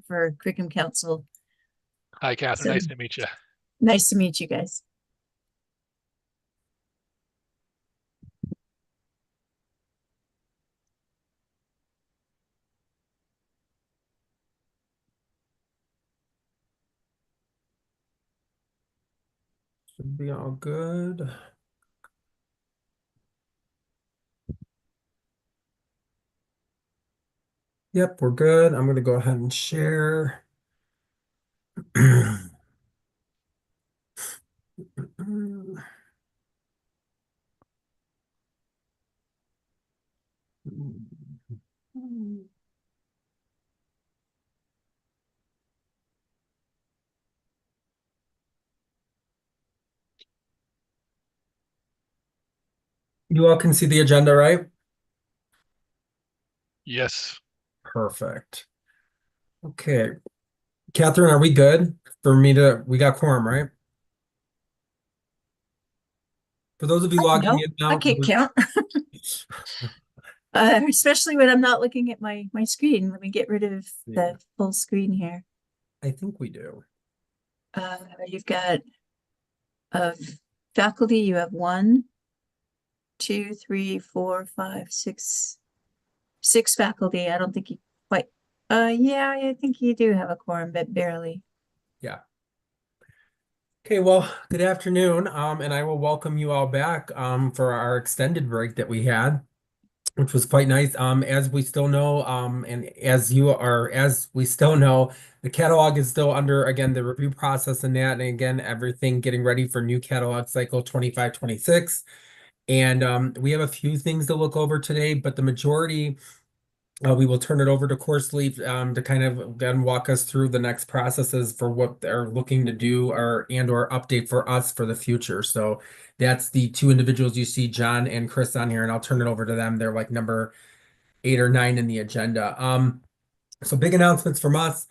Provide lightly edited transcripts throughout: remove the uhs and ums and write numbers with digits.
for Curriculum Council. Hi, Catherine. So Nice to meet you. nice to meet you guys. Should be all good. Yep, we're good. I'm going to go ahead and share. You all can see the agenda, right? Yes. Perfect. Okay. Catherine, are we good for me to, we got quorum, right? For those of you logging No, in now, I can't count. Especially when I'm not looking at my screen. Let me get rid of the full screen here. I think we do. You've got faculty, you have 1, 2, 3, 4, 5, 6 faculty. I don't think you quite yeah, I think you do have a quorum, but barely. Yeah. Okay, well, good afternoon. And I will welcome you all back for our extended break that we had, which was quite nice. As we still know, and as we still know, the catalog is still under, again, the review process and that, and again, everything getting ready for new catalog cycle 25-26. And we have a few things to look over today, but the majority, we will turn it over to Course Leaf to kind of again walk us through the next processes for what they're looking to do or update for us for the future. So that's the two individuals you see, John and Chris, on here, and I'll turn it over to them. They're like number 8 or 9 in the agenda. So big announcements from us.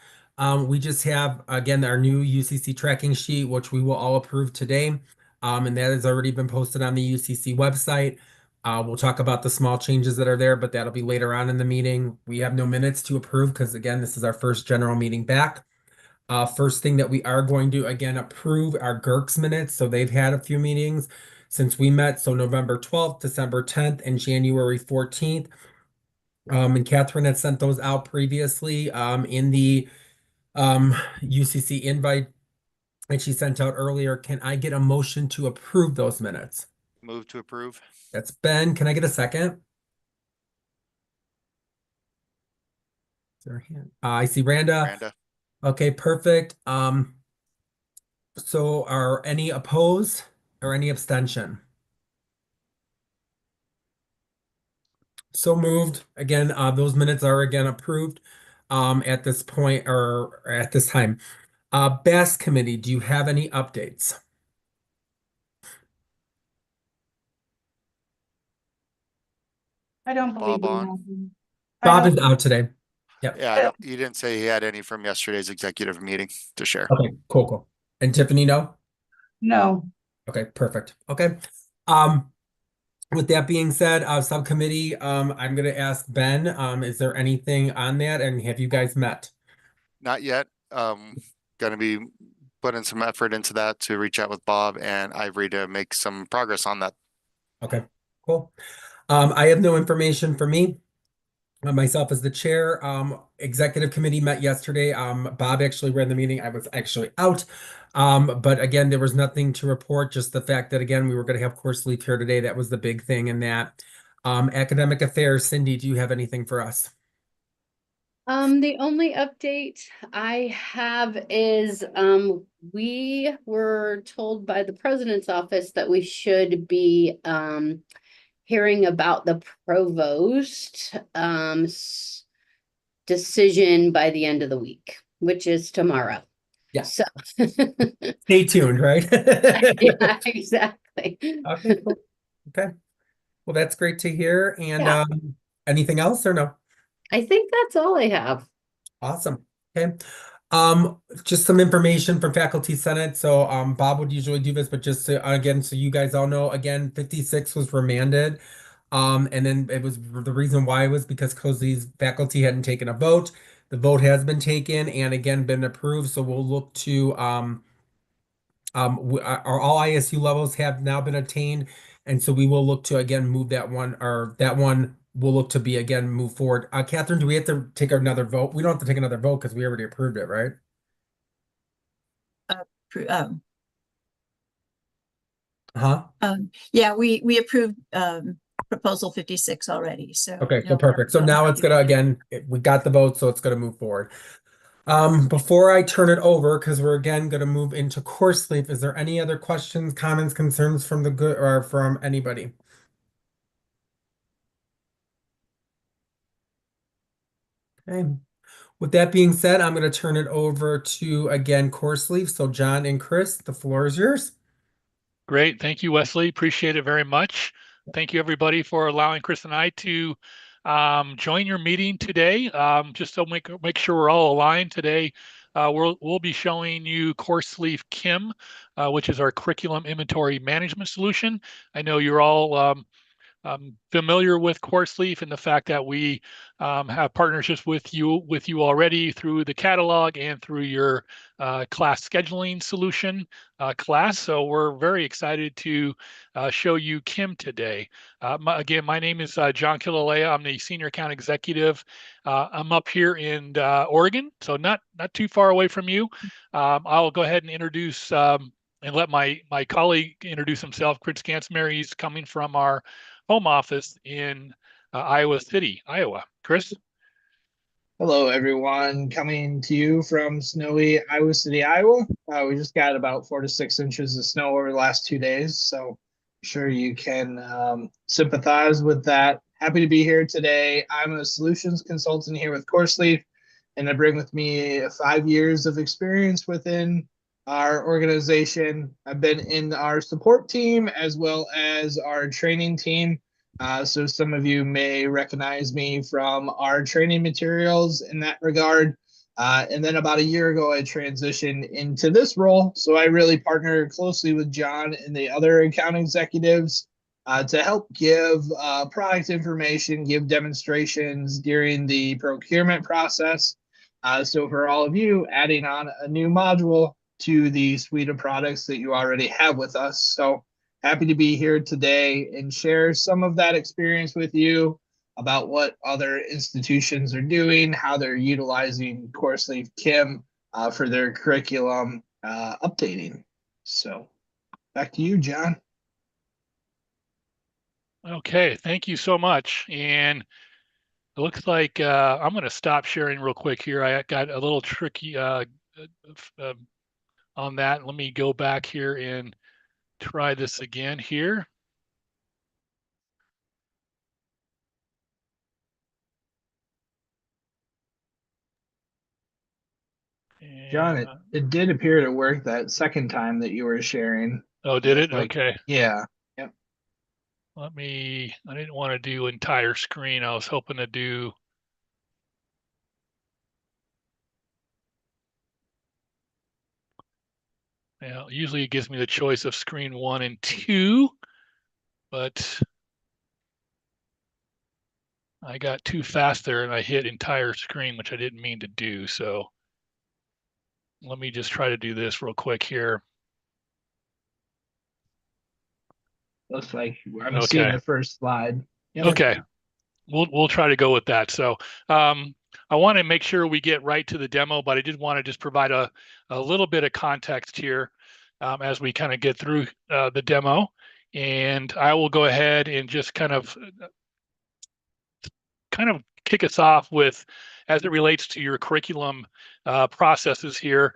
We just have, again, our new UCC tracking sheet, which we will all approve today. And that has already been posted on the UCC website. We'll talk about the small changes that are there, but that'll be later on in the meeting. We have no minutes to approve because, again, this is our first general meeting back. First thing that we are going to, again, approve our GERCS minutes. So they've had a few meetings since we met. So November 12th, December 10th, and January 14th. And Catherine had sent those out previously in the UCC invite, and she sent out earlier. Can I get a motion to approve those minutes? Move to approve. That's Ben. Can I get a second? Is there a hand? I see Randa. Miranda. Okay, perfect. So are any opposed or any abstention? So moved. Again, those minutes are again approved at this point or at this time. BAS committee, do you have any updates? I don't believe Bob we on. have. Bob is out today. Yep. Yeah, you didn't say he had any from yesterday's executive meeting to share. Okay, cool. And Tiffany, no? No. Okay, perfect. Okay. With that being said, subcommittee, I'm gonna ask Ben, is there anything on that and have you guys met? Not yet. Gonna be putting some effort into that to reach out with Bob and Ivory to make some progress on that. Okay, cool. I have no information for me. Myself as the chair, executive committee met yesterday. Bob actually ran the meeting. I was actually out. But again, there was nothing to report, just the fact that, again, we were going to have Course Leaf here today. That was the big thing in that. Academic affairs, Cindy, do you have anything for us? The only update I have is we were told by the president's office that we should be hearing about the provost decision by the end of the week, which is tomorrow. Yeah. So Stay tuned, right? yeah, exactly. Okay, cool. Okay. Well, that's great to hear. And Yeah. anything else or no? I think that's all I have. Awesome. Okay. Just some information from Faculty Senate. So Bob would usually do this, but just to, again, so you guys all know, again, 56 was remanded. And then it was the reason why was because these faculty hadn't taken a vote. The vote has been taken and again been approved, so we'll look to our all ISU levels have now been attained, and so we will look to again move that one, or that one will look to be again move forward. Catherine, do we have to take another vote? We don't have to take another vote because we already approved it, right? Oh, Huh? yeah, we approved, proposal 56 already, so. Okay, so no, perfect. So no now more it's gonna, to- again, we got the vote, so it's gonna move forward. Before I turn it over, because we're again gonna move into course sleep, is there any other questions, comments, concerns from the good or from anybody? Okay. With that being said, I'm gonna turn it over to again course sleep. So John and Chris, the floor is yours. Great. Thank you, Wesley. Appreciate it very much. Thank you, everybody, for allowing Chris and I to join your meeting today. Just to make sure we're all aligned today, we'll be showing you Course Sleeve Kim, which is our curriculum inventory management solution. I know you're all familiar with CourseLeaf and the fact that we have partnerships with you already through the catalog and through your class scheduling solution class. So we're very excited to show you Kim today. Again, my name is John Killalea. I'm the Senior Account Executive. I'm up here in Oregon, so not too far away from you. I'll go ahead and introduce and let my colleague introduce himself. Chris Gansmere, he's coming from our home office in Iowa City, Iowa. Chris? Hello, everyone. Coming to you from snowy Iowa City, Iowa. We just got about 4 to 6 inches of snow over the last 2 days, so I'm sure you can sympathize with that. Happy to be here today. I'm a solutions consultant here with CourseLeaf, and I bring with me 5 years of experience within our organization. I've been in our support team as well as our training team. So some of you may recognize me from our training materials in that regard. And then about a year ago, I transitioned into this role. So I really partner closely with John and the other account executives to help give product information, give demonstrations during the procurement process. So for all of you, adding on a new module to the suite of products that you already have with us. So happy to be here today and share some of that experience with you about what other institutions are doing, how they're utilizing CourseLeaf Kim for their curriculum updating. So back to you, John. Okay, thank you so much. And it looks like I'm going to stop sharing real quick here. I got a little tricky on that. Let me go back here and try this again here. John, And, it did appear to work that second time that you were sharing. oh, did it? Like, Okay. yeah. Yep. I didn't want to do entire screen. I was hoping to do. Yeah, usually it gives me the choice of screen 1 and 2, but I got too fast there and I hit entire screen, which I didn't mean to do. So let me just try to do this real quick here. Looks like I'm Okay. seeing the first slide. Yep. Okay. We'll try to go with that. So I want to make sure we get right to the demo, but I did want to just provide a little bit of context here as we kind of get through the demo. And I will go ahead and just kind of kick us off with, as it relates to your curriculum processes here.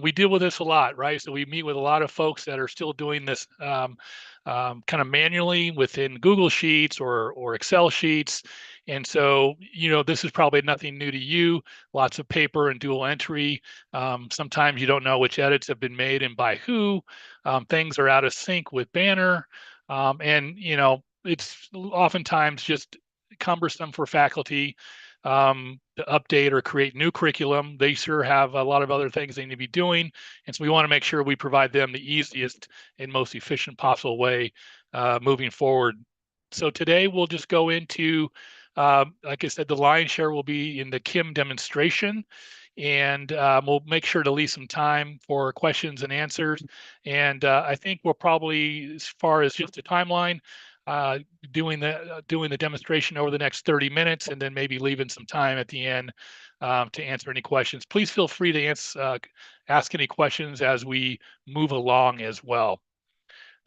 We deal with this a lot, right? So we meet with a lot of folks that are still doing this kind of manually within Google Sheets or Excel sheets. And so, this is probably nothing new to you. Lots of paper and dual entry. Sometimes you don't know which edits have been made and by who. Things are out of sync with Banner. And, it's oftentimes just cumbersome for faculty to update or create new curriculum. They sure have a lot of other things they need to be doing. And so we want to make sure we provide them the easiest and most efficient possible way moving forward. So today we'll just go into Like I said, the lion's share will be in the Kim demonstration, and we'll make sure to leave some time for questions and answers. And I think we'll probably, as far as just the timeline, doing the demonstration over the next 30 minutes, and then maybe leaving some time at the end to answer any questions. Please feel free to ask any questions as we move along as well.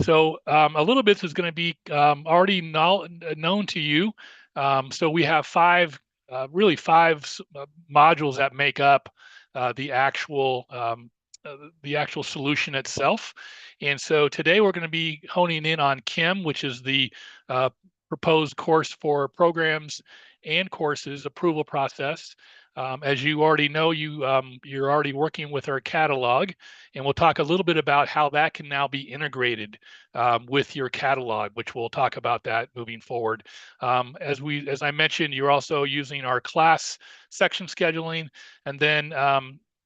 So a little bit is going to be already known to you. So we have really five modules that make up the actual solution itself. And so today we're going to be honing in on Kim, which is the proposed course for programs and courses approval process. As you already know, you're already working with our catalog, and we'll talk a little bit about how that can now be integrated with your catalog, which we'll talk about that moving forward. As I mentioned, you're also using our class section scheduling, and then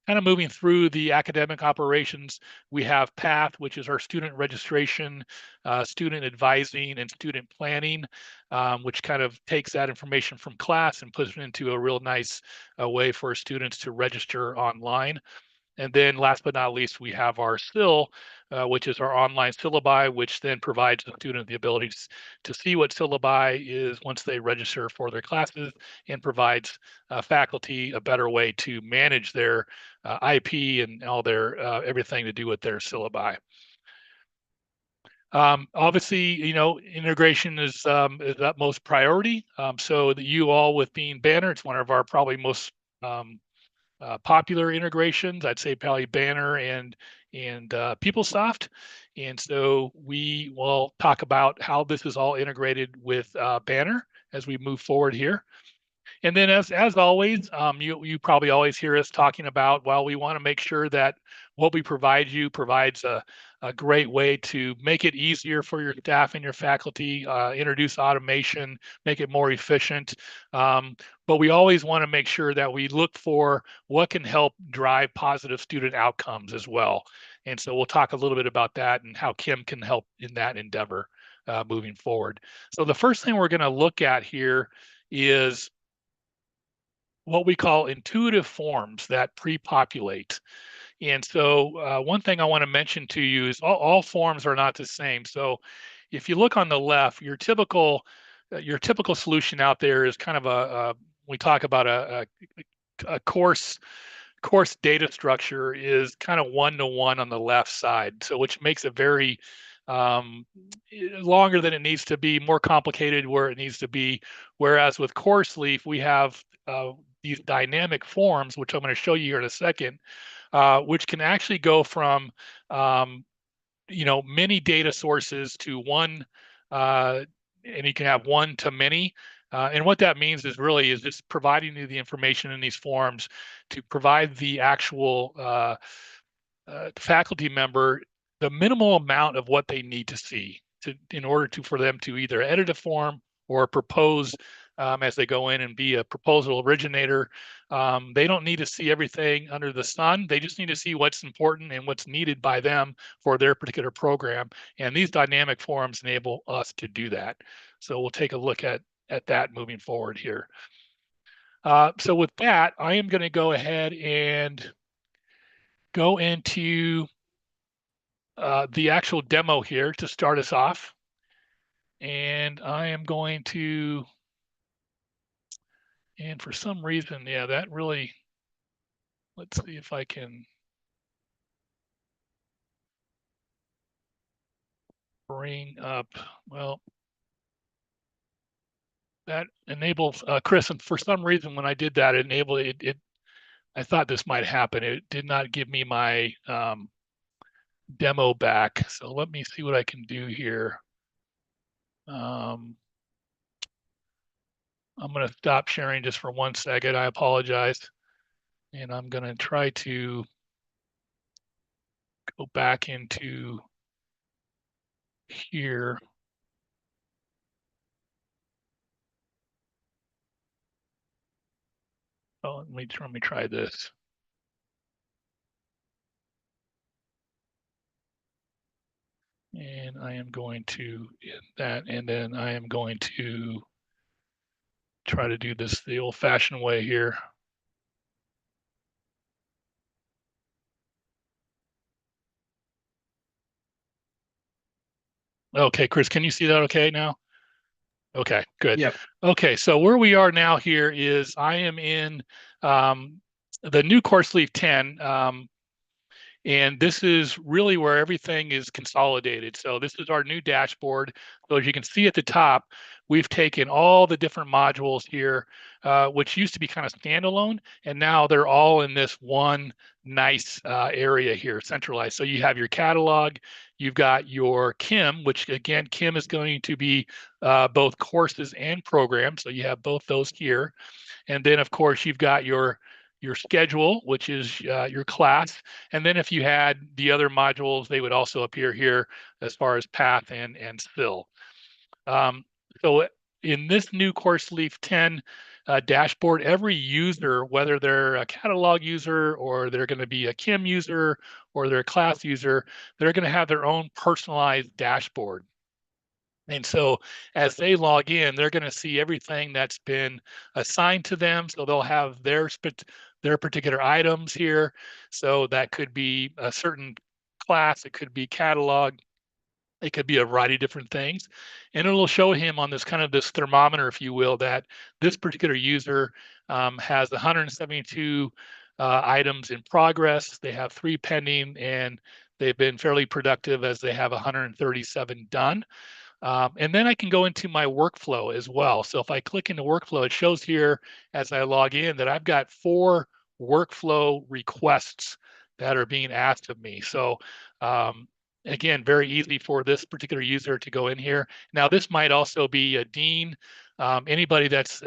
kind of moving through the academic operations, we have PATH, which is our student registration, student advising, and student planning, which kind of takes that information from class and puts it into a real nice way for students to register online. And then last but not least, we have our SIL, which is our online syllabi, which then provides the student the ability to see what syllabi is once they register for their classes, and provides faculty a better way to manage their IP and all their everything to do with their syllabi. Obviously, you know, integration is utmost priority. So that you all with being Banner, it's one of our probably most popular integrations. I'd say probably Banner and PeopleSoft. And so we will talk about how this is all integrated with Banner as we move forward here. And then as always, you probably always hear us talking about, well, we want to make sure that what we provide you provides a great way to make it easier for your staff and your faculty, introduce automation, make it more efficient. But we always want to make sure that we look for what can help drive positive student outcomes as well. And so we'll talk a little bit about that and how Kim can help in that endeavor moving forward. So the first thing we're going to look at here is what we call intuitive forms that pre-populate. And so one thing I want to mention to you is all forms are not the same. So if you look on the left, your typical solution out there is kind of we talk about a course data structure is kind of one-to-one on the left side. So which makes it very longer than it needs to be, more complicated where it needs to be. Whereas with CourseLeaf, we have these dynamic forms, which I'm going to show you here in a second, which can actually go from many data sources to one, and you can have one to many. And what that means is really is just providing you the information in these forms to provide the actual faculty member the minimal amount of what they need to see in order for them to either edit a form or propose as they go in and be a proposal originator. They don't need to see everything under the sun. They just need to see what's important and what's needed by them for their particular program. And these dynamic forms enable us to do that. So we'll take a look at that moving forward here. So with that, I am going to go ahead and go into the actual demo here to start us off. And I am going to, and for some reason, yeah, that really, let's see if I can bring up, well, that enables, Chris, and for some reason when I did that, it enabled it, I thought this might happen. It did not give me my demo back. So let me see what I can do here. I'm going to stop sharing just for 1 second. I apologize. And I'm going to try to go back into here. Oh, let me try this. And I am going to hit that, and then I am going to try to do this the old-fashioned way here. Okay, Chris, can you see that okay now? Okay, good. Yep. Okay, so where we are now here is I am in the new course leaf 10. And this is really where everything is consolidated. So this is our new dashboard. So as you can see at the top, we've taken all the different modules here, which used to be kind of standalone, and now they're all in this one nice area here, centralized. So you have your catalog, you've got your Kim, which again, Kim is going to be both courses and programs. So you have both those here. And then of course you've got your schedule, which is your class. And then if you had the other modules, they would also appear here as far as path and fill. So in this new course leaf 10 dashboard, every user, whether they're a catalog user or they're going to be a Kim user or they're a class user, they're going to have their own personalized dashboard. And so as they log in, they're going to see everything that's been assigned to them. So they'll have their particular items here. So that could be a certain class, it could be catalog, it could be a variety of different things. And it'll show him on this kind of this thermometer, if you will, that this particular user has 172 items in progress. They have 3 pending, and they've been fairly productive as they have 137 done. And then I can go into my workflow as well. So if I click into workflow, it shows here as I log in that I've got 4 workflow requests that are being asked of me. So again, very easy for this particular user to go in here. Now, this might also be a dean, anybody that's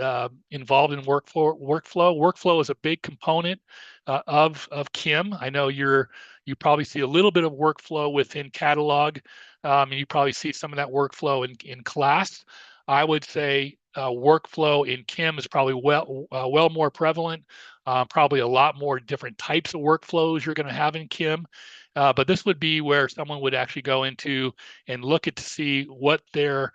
involved in workflow. Workflow is a big component of Kim. I know you probably see a little bit of workflow within catalog. And you probably see some of that workflow in class. I would say workflow in Kim is probably well more prevalent. Probably a lot more different types of workflows you're going to have in Kim. But this would be where someone would actually go into and look at to see what their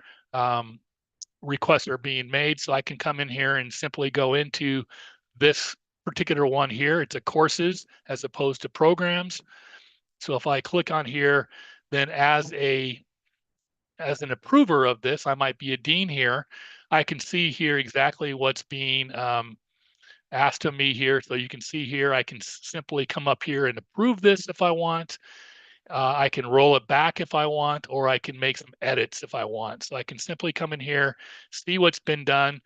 requests are being made. So I can come in here and simply go into this particular one here. It's a courses as opposed to programs. So if I click on here, then as an approver of this, I might be a dean here. I can see here exactly what's being asked of me here. So you can see here, I can simply come up here and approve this if I want. I can roll it back if I want, or I can make some edits if I want. So I can simply come in here, see what's been done.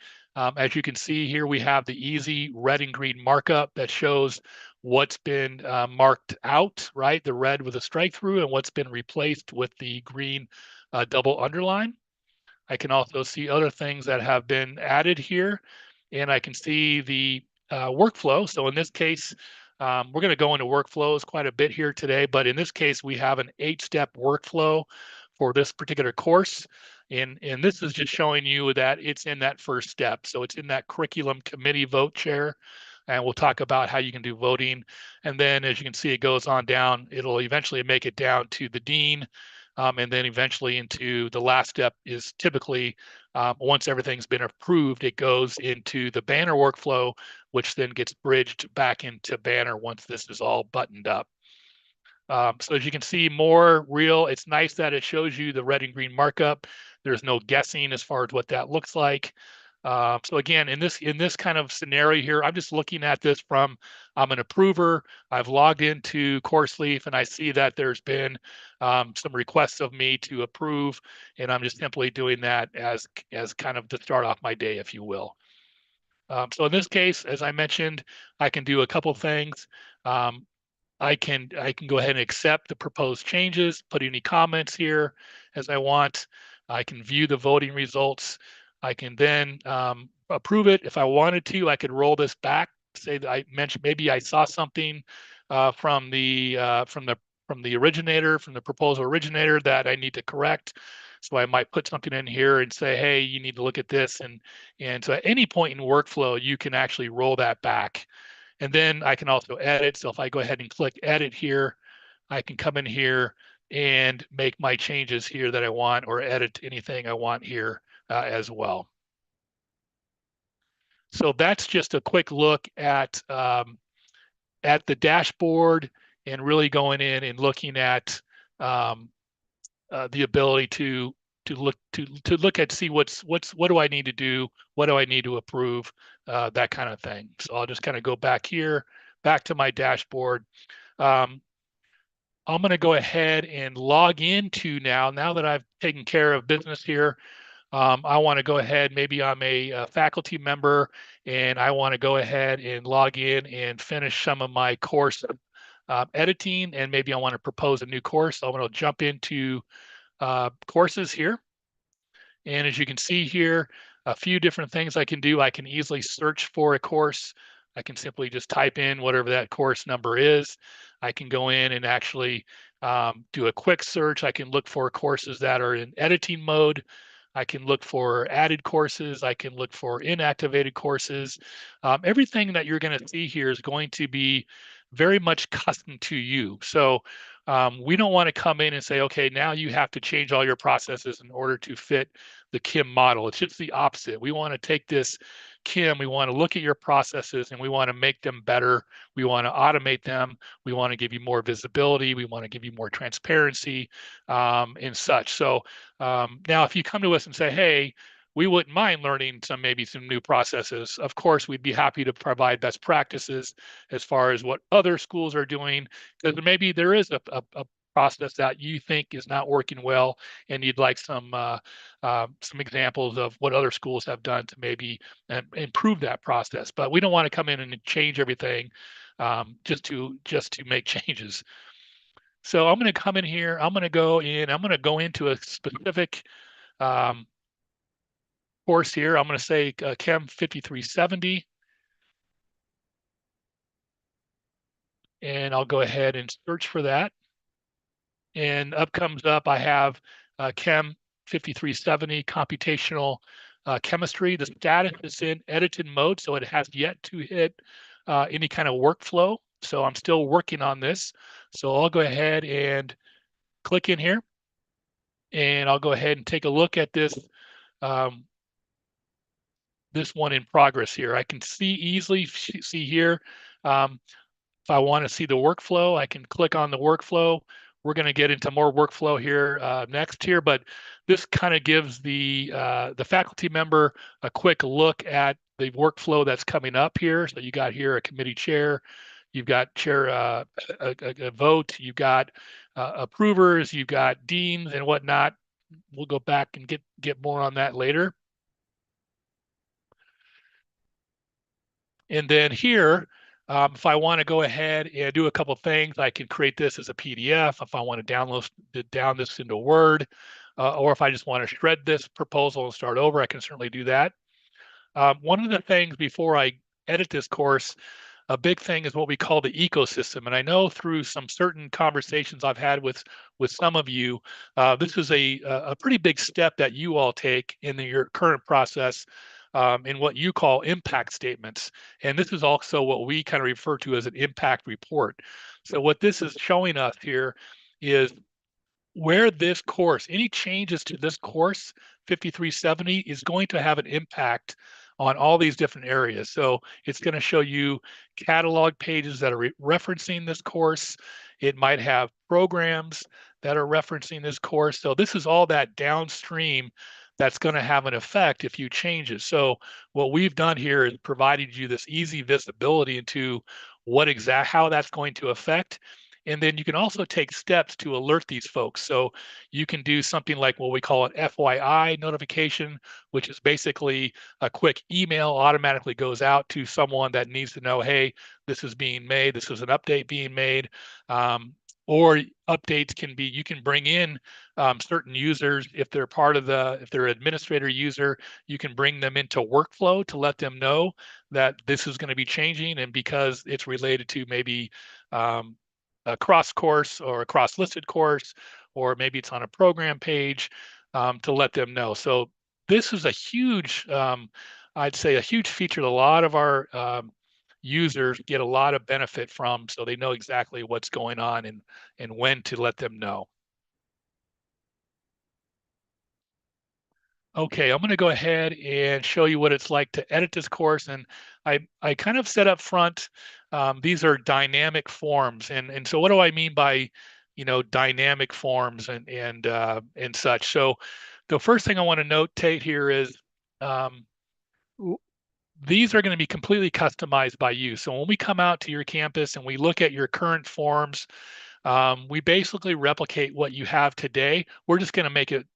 As you can see here, we have the easy red and green markup that shows what's been marked out, right? The red with a strike through and what's been replaced with the green double underline. I can also see other things that have been added here, and I can see the workflow. So in this case, we're going to go into workflows quite a bit here today, but in this case, we have an 8-step workflow for this particular course. And this is just showing you that it's in that first step. So it's in that curriculum committee vote chair. And we'll talk about how you can do voting. And then as you can see, it goes on down. It'll eventually make it down to the dean. And then eventually into the last step is typically once everything's been approved, it goes into the banner workflow, which then gets bridged back into banner once this is all buttoned up. So as you can see, more real. It's nice that it shows you the red and green markup. There's no guessing as far as what that looks like. So again, in this kind of scenario here, I'm just looking at this from I'm an approver. I've logged into CourseLeaf and I see that there's been some requests of me to approve, and I'm just simply doing that as kind of to start off my day, if you will. So in this case, as I mentioned, I can do a couple things. I can go ahead and accept the proposed changes, put any comments here as I want. I can view the voting results. I can then approve it. If I wanted to, I could roll this back. Say that I mentioned maybe I saw something from the originator, from the proposal originator that I need to correct. So I might put something in here and say, hey, you need to look at this. And so at any point in workflow, you can actually roll that back. And then I can also edit. So if I go ahead and click edit here, I can come in here and make my changes here that I want, or edit anything I want here as well. So that's just a quick look at the dashboard and really going in and looking at the ability to look at, see what do I need to do, what do I need to approve, that kind of thing. So I'll just kind of go back here, back to my dashboard. I'm going to go ahead and log into now that I've taken care of business here. I want to go ahead, maybe I'm a faculty member and I want to go ahead and log in and finish some of my course editing, and maybe I want to propose a new course. So I'm going to jump into courses here. And as you can see here, a few different things I can do. I can easily search for a course. I can simply just type in whatever that course number is. I can go in and actually do a quick search. I can look for courses that are in editing mode. I can look for added courses. I can look for inactivated courses. Everything that you're going to see here is going to be very much custom to you. So we don't want to come in and say, okay, now you have to change all your processes in order to fit the KIM model. It's just the opposite. We want to take this KIM, we want to look at your processes and we want to make them better. We want to automate them. We want to give you more visibility. We want to give you more transparency and such. So now if you come to us and say, hey, we wouldn't mind learning maybe some new processes. Of course, we'd be happy to provide best practices as far as what other schools are doing, because maybe there is a process that you think is not working well, and you'd like some examples of what other schools have done to maybe improve that process. But we don't want to come in and change everything just to make changes. So I'm going to come in here. I'm going to go into a specific course here. I'm going to say Chem 5370. And I'll go ahead and search for that. And up comes up, I have Chem 5370 computational chemistry. The status is in edited mode, so it has yet to hit any kind of workflow. So I'm still working on this. So I'll go ahead and click in here. And I'll go ahead and take a look at this this one in progress here. I can easily see here. If I want to see the workflow, I can click on the workflow. We're going to get into more workflow here next here, but this kind of gives the faculty member a quick look at the workflow that's coming up here. So you got here a committee chair, you've got chair a vote, you've got approvers, you've got deans and whatnot. We'll go back and get more on that later. And then here, if I want to go ahead and do a couple of things, I can create this as a PDF. If I want to down this into Word, or if I just want to shred this proposal and start over, I can certainly do that. One of the things before I edit this course, a big thing is what we call the ecosystem. And I know through some certain conversations I've had with some of you, this is a pretty big step that you all take in your current process in what you call impact statements. And this is also what we kind of refer to as an impact report. So what this is showing us here is where this course, any changes to this course, 5370, is going to have an impact on all these different areas. So it's going to show you catalog pages that are referencing this course. It might have programs that are referencing this course. So this is all that downstream that's going to have an effect if you change it. So what we've done here is provided you this easy visibility into how that's going to affect. And then you can also take steps to alert these folks. So you can do something like what we call an FYI notification, which is basically a quick email automatically goes out to someone that needs to know, hey, this is being made, this is an update being made. Or updates can be, you can bring in certain users, if they're if they're administrator user, you can bring them into workflow to let them know that this is going to be changing, and because it's related to maybe a cross course or a cross listed course, or maybe it's on a program page, to let them know. So this is a huge, I'd say a huge feature that a lot of our users get a lot of benefit from, so they know exactly what's going on and when to let them know. Okay, I'm going to go ahead and show you what it's like to edit this course. And I kind of set up front, these are dynamic forms. And so what do I mean by, dynamic forms and such? So the first thing I want to notate here is um, these are going to be completely customized by you. So when we come out to your campus and we look at your current forms, we basically replicate what you have today. We're just going to make it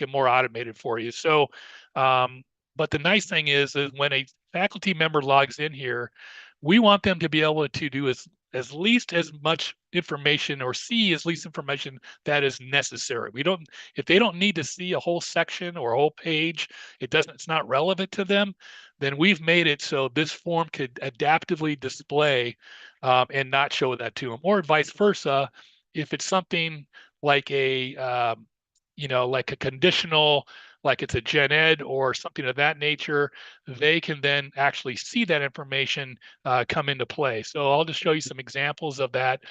more automated for you. So, but the nice thing is when a faculty member logs in here, we want them to be able to do as least as much information or see as least information that is necessary. If they don't need to see a whole section or a whole page, it's not relevant to them, then we've made it so this form could adaptively display and not show that to them, or vice versa. If it's something like like a conditional, like it's a gen ed or something of that nature, they can then actually see that information come into play. So I'll just show you some examples of that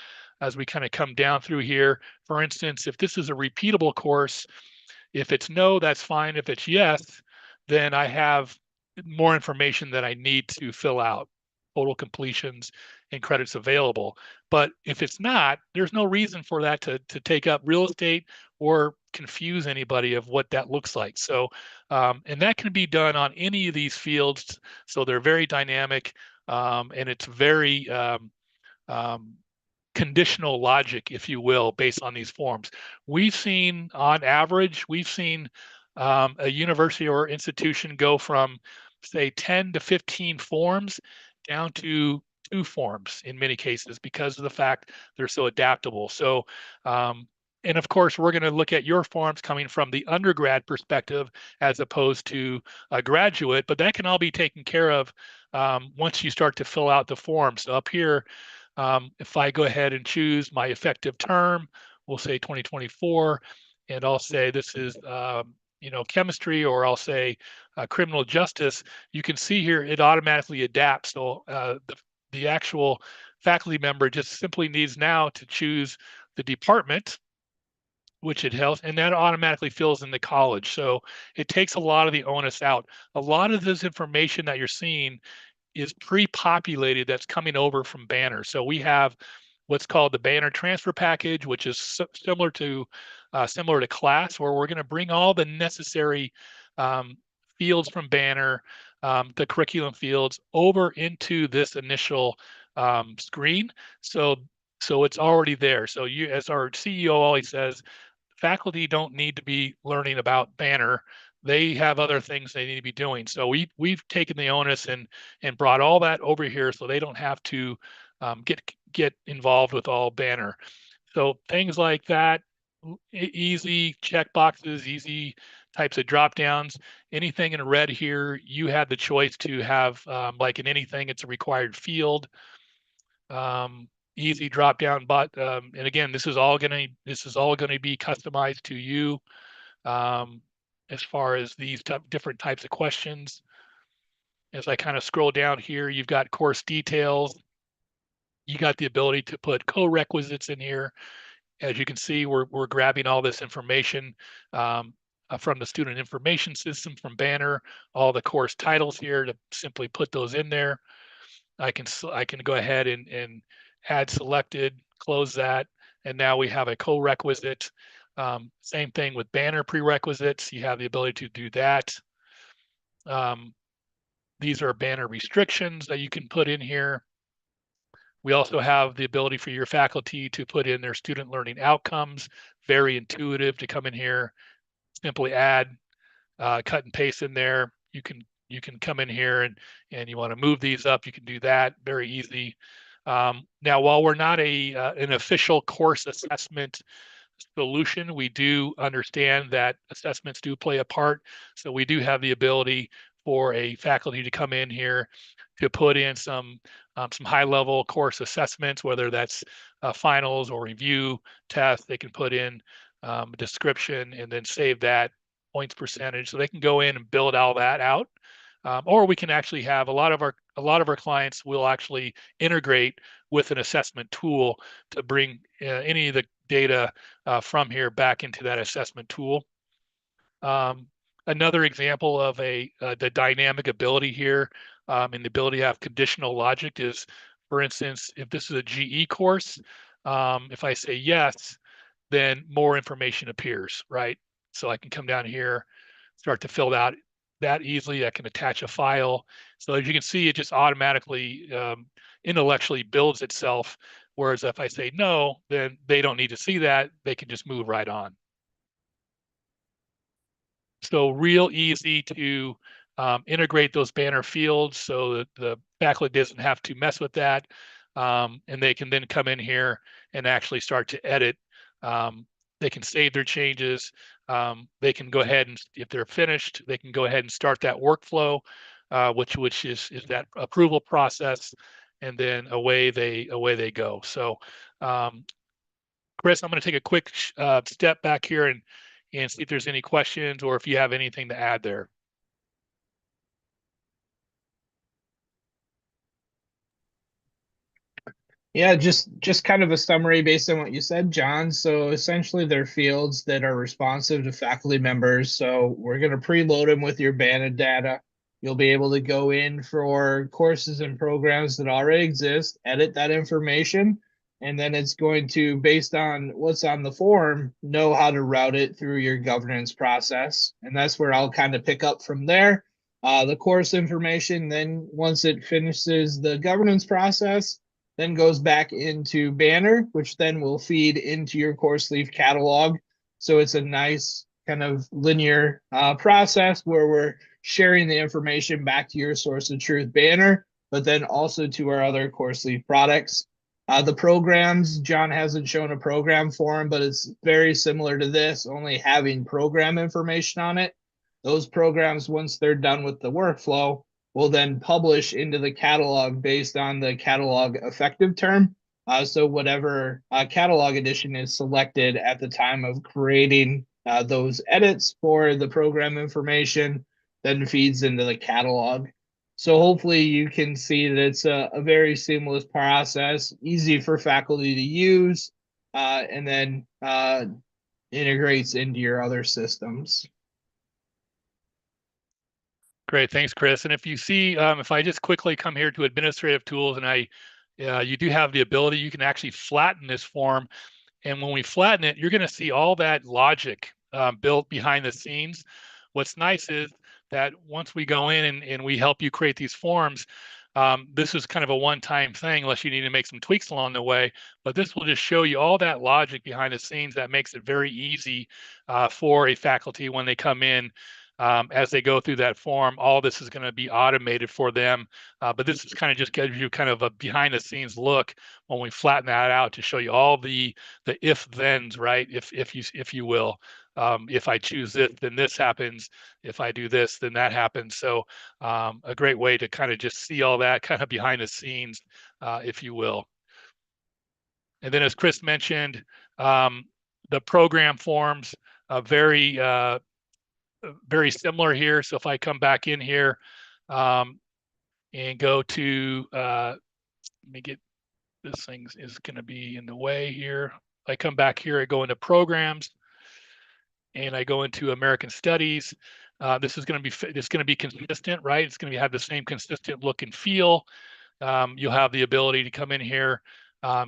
as we kind of come down through here. For instance, if this is a repeatable course, if it's no, that's fine. If it's yes, then I have more information that I need to fill out, total completions and credits available. But if it's not, there's no reason for that to take up real estate or confuse anybody of what that looks like. So, and that can be done on any of these fields. So they're very dynamic, and it's very um, conditional logic, if you will, based on these forms. On average, we've seen a university or institution go from, say, 10 to 15 forms down to 2 forms in many cases because of the fact they're so adaptable. So, and of course, we're going to look at your forms coming from the undergrad perspective as opposed to a graduate, but that can all be taken care of once you start to fill out the form. So up here, if I go ahead and choose my effective term, we'll say 2024, and I'll say this is chemistry, or I'll say criminal justice. You can see here it automatically adapts. So the actual faculty member just simply needs now to choose the department, which it helps, and that automatically fills in the college. So it takes a lot of the onus out. A lot of this information that you're seeing is pre-populated that's coming over from Banner. So we have what's called the Banner transfer package, which is similar to class, where we're going to bring all the necessary fields from Banner, the curriculum fields, over into this initial screen. So it's already there. So you, as our CEO always says, faculty don't need to be learning about Banner. They have other things they need to be doing. So we've taken the onus and brought all that over here, so they don't have to get involved with all Banner. So things like that, easy check boxes, easy types of drop downs. Anything in red here, you have the choice to have, like in anything, it's a required field. Easy drop down, but and again, this is all going to be customized to you as far as these different types of questions. As I kind of scroll down here, you've got course details. You got the ability to put co-requisites in here. As you can see, we're grabbing all this information from the student information system from Banner, all the course titles here to simply put those in there. I can go ahead and add selected, close that, and now we have a co-requisite. Same thing with Banner prerequisites. You have the ability to do that. These are Banner restrictions that you can put in here. We also have the ability for your faculty to put in their student learning outcomes. Very intuitive to come in here, simply add, cut and paste in there. You can come in here and you want to move these up, you can do that, very easy. Now, while we're not an official course assessment solution, we do understand that assessments do play a part. So we do have the ability for a faculty to come in here to put in some high-level course assessments, whether that's finals or review tests. They can put in a description and then save that points percentage, so they can go in and build all that out. Or we can actually have a lot of our clients will actually integrate with an assessment tool to bring any of the data from here back into that assessment tool. another example of the dynamic ability here, and the ability to have conditional logic is, for instance, if this is a GE course, if I say yes, then more information appears, right? So I can come down here, start to fill out that easily. I can attach a file. So as you can see, it just automatically intellectually builds itself. Whereas if I say no, then they don't need to see that. They can just move right on. So real easy to integrate those banner fields so that the faculty doesn't have to mess with that. And they can then come in here and actually start to edit. They can save their changes. They can go ahead and, if they're finished, they can go ahead and start that workflow, which is that approval process, and then away they go. So, Chris, I'm going to take a quick step back here and see if there's any questions or if you have anything to add there. Yeah, just kind of a summary based on what you said, John. So essentially they're fields that are responsive to faculty members. So we're going to preload them with your banded data. You'll be able to go in for courses and programs that already exist, edit that information, and then it's going to, based on what's on the form, know how to route it through your governance process. And that's where I'll kind of pick up from there. The course information, then once it finishes the governance process, then goes back into Banner, which then will feed into your course leaf catalog. So it's a nice kind of linear process where we're sharing the information back to your source of truth Banner, but then also to our other course leaf products. The programs, John hasn't shown a program form, but it's very similar to this, only having program information on it. Those programs, once they're done with the workflow, will then publish into the catalog based on the catalog effective term. So whatever catalog edition is selected at the time of creating those edits for the program information, then feeds into the catalog. So hopefully you can see that it's a very seamless process, easy for faculty to use, and then integrates into your other systems. Great, thanks, Chris. And if you see, if I just quickly come here to administrative tools, and you do have the ability, you can actually flatten this form. And when we flatten it, you're going to see all that logic built behind the scenes. What's nice is that once we go in and we help you create these forms, this is kind of a one-time thing unless you need to make some tweaks along the way. But this will just show you all that logic behind the scenes that makes it very easy for a faculty when they come in. As they go through that form, all this is going to be automated for them. But this is kind of just gives you kind of a behind the scenes look when we flatten that out to show you all the if thens, right? If you will, if I choose this, then this happens. If I do this, then that happens. So a great way to kind of just see all that kind of behind the scenes, if you will. And then as Chris mentioned, the program forms very similar here. So if I come back in here and go to, let me get, this thing is going to be in the way here. I come back here, I go into programs and I go into American Studies. This is going to be consistent, right? It's going to have the same consistent look and feel. You'll have the ability to come in here,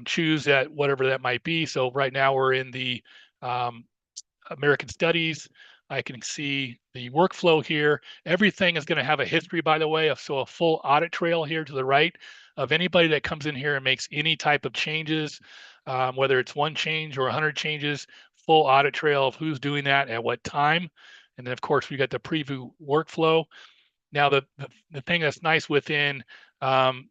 choose that, whatever that might be. So right now we're in the American Studies. I can see the workflow here. Everything is going to have a history, by the way, so a full audit trail here to the right of anybody that comes in here and makes any type of changes, whether it's one change or 100 changes, full audit trail of who's doing that at what time. And then, of course, we got the preview workflow. Now, the thing that's nice within the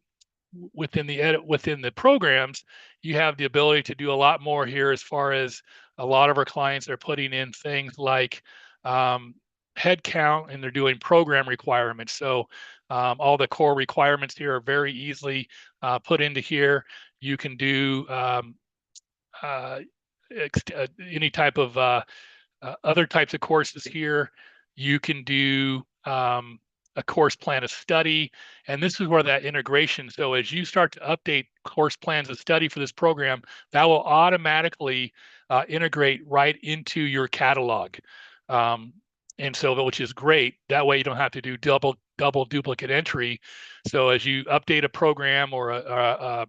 programs, you have the ability to do a lot more here as far as a lot of our clients are putting in things like head count, and they're doing program requirements. So all the core requirements here are very easily put into here. You can do any type of other types of courses here. You can do a course plan of study, and this is where that integration. So as you start to update course plans of study for this program, that will automatically integrate right into your catalog. And so, which is great. That way you don't have to do double duplicate entry. So as you update a program or a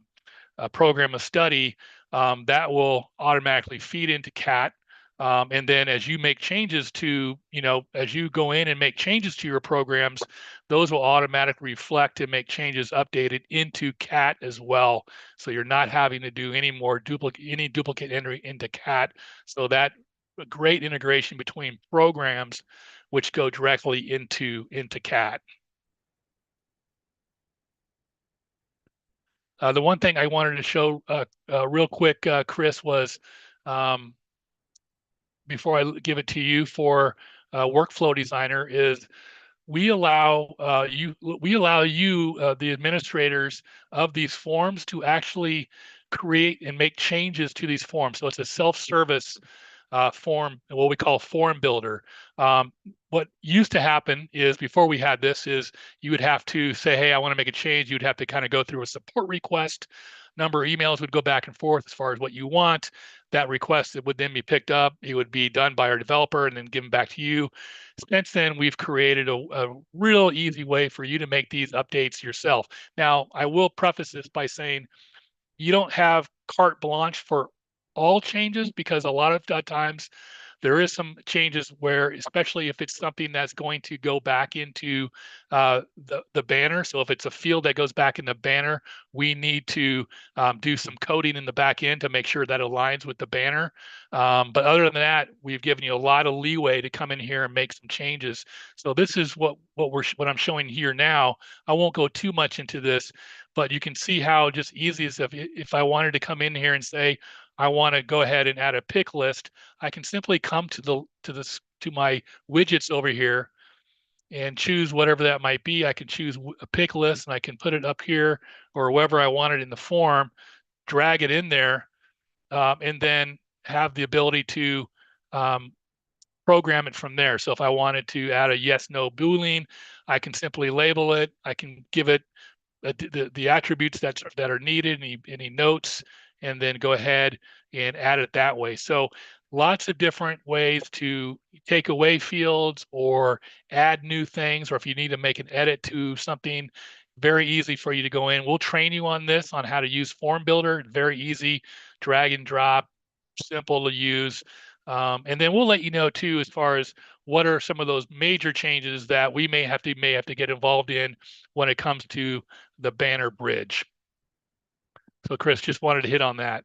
program of study, that will automatically feed into CAT. And then as you make changes to, as you go in and make changes to your programs, those will automatically reflect and make changes updated into CAT as well. So you're not having to do any duplicate entry into CAT. So that a great integration between programs which go directly into CAT. The one thing I wanted to show real quick, Chris, was before I give it to you for Workflow Designer is we allow you, the administrators of these forms, to actually create and make changes to these forms. So it's a self-service form, what we call form builder. What used to happen is before we had this is you would have to say, hey, I want to make a change. You'd have to kind of go through a support request. Number of emails would go back and forth as far as what you want. That request would then be picked up. It would be done by our developer and then given back to you. Since then, we've created a real easy way for you to make these updates yourself. Now, I will preface this by saying you don't have carte blanche for all changes, because a lot of times there is some changes where, especially if it's something that's going to go back into the banner. So if it's a field that goes back in the banner, we need to do some coding in the back end to make sure that aligns with the banner. But other than that, we've given you a lot of leeway to come in here and make some changes. So this is what I'm showing here now. I won't go too much into this, but you can see how just easy as if I wanted to come in here and say, I want to go ahead and add a pick list, I can simply come to my widgets over here and choose whatever that might be. I can choose a pick list and I can put it up here or wherever I want it in the form, drag it in there, and then have the ability to program it from there. So if I wanted to add a yes, no Boolean, I can simply label it. I can give it the attributes that are needed, any notes, and then go ahead and add it that way. So lots of different ways to take away fields or add new things, or if you need to make an edit to something, very easy for you to go in. We'll train you on this, on how to use Form Builder. Very easy, drag and drop, simple to use. And then we'll let you know too, as far as what are some of those major changes that we may have to get involved in when it comes to the banner bridge. So Chris, just wanted to hit on that.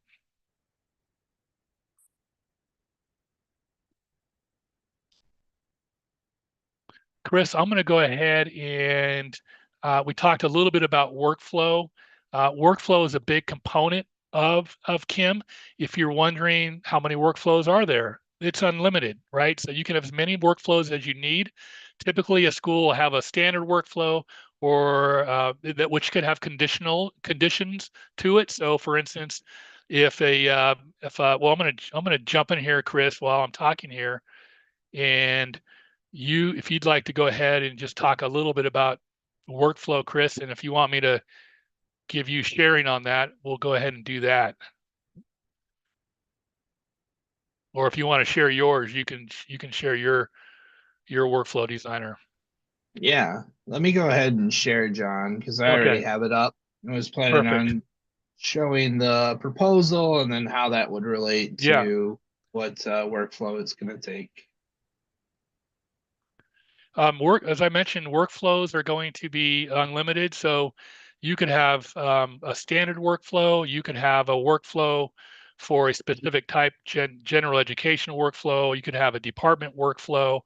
Chris, I'm going to go ahead and we talked a little bit about workflow. Workflow is a big component of Kim. If you're wondering how many workflows are there, it's unlimited, right? So you can have as many workflows as you need. Typically, a school will have a standard workflow, or which could have conditions to it. So, for instance, if well, I'm gonna jump in here, Chris, while I'm talking here, and if you'd like to go ahead and just talk a little bit about workflow, Chris, and if you want me to give you sharing on that, we'll go ahead and do that. Or if you want to share yours, you can share your workflow designer. Yeah, let me go ahead and share, John, because I already have it up. I was planning on showing the proposal and then how that would relate to what workflow it's going to take. As I mentioned, workflows are going to be unlimited. So you could have a standard workflow. You could have a workflow for a specific type, general education workflow. You could have a department workflow.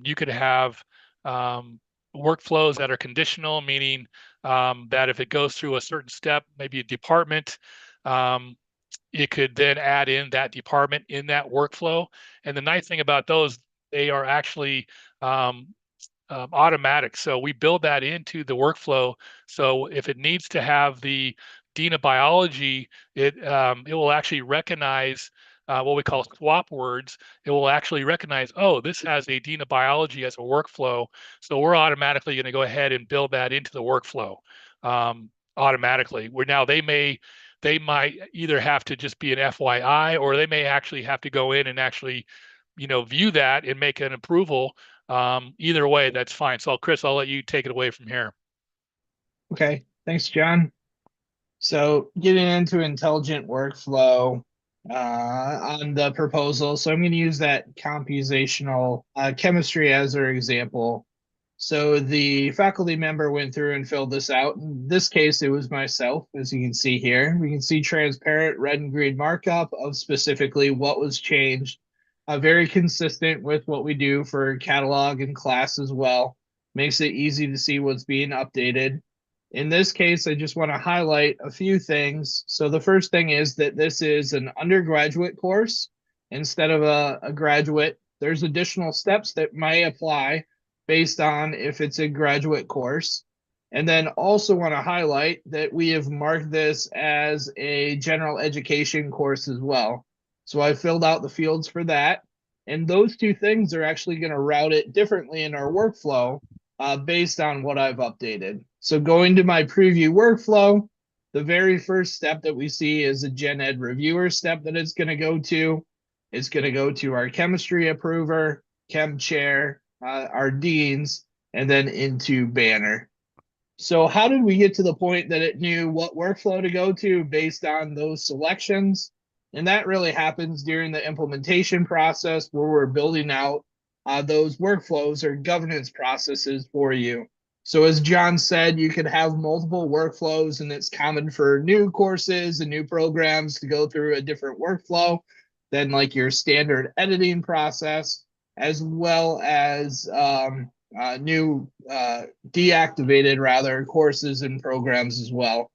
You could have workflows that are conditional, meaning that if it goes through a certain step, maybe a department, it could then add in that department in that workflow. And the nice thing about those, they are actually automatic. So we build that into the workflow. So if it needs to have the Dean of Biology, it will actually recognize what we call swap words. It will actually recognize, oh, this has a Dean of Biology as a workflow. So we're automatically going to go ahead and build that into the workflow automatically. Where now they might either have to just be an FYI, or they may actually have to go in and actually view that and make an approval, either way, that's fine. So Chris, I'll let you take it away from here. Okay, thanks, John. So getting into intelligent workflow on the proposal. So I'm going to use that computational chemistry as our example. So the faculty member went through and filled this out. In this case, it was myself, as you can see here. We can see transparent red and green markup of specifically what was changed. Very consistent with what we do for catalog and class as well. Makes it easy to see what's being updated. In this case, I just want to highlight a few things. So the first thing is that this is an undergraduate course instead of a graduate. There's additional steps that may apply based on if it's a graduate course. And then also want to highlight that we have marked this as a general education course as well. So I filled out the fields for that. And those two things are actually going to route it differently in our workflow based on what I've updated. So going to my preview workflow, the very first step that we see is a Gen Ed reviewer step that it's going to go to. It's going to go to our chemistry approver, chem chair, our deans, and then into banner. So how did we get to the point that it knew what workflow to go to based on those selections? And that really happens during the implementation process where we're building out those workflows or governance processes for you. So as John said, you could have multiple workflows, and it's common for new courses and new programs to go through a different workflow than like your standard editing process, as well as new deactivated rather courses and programs as well.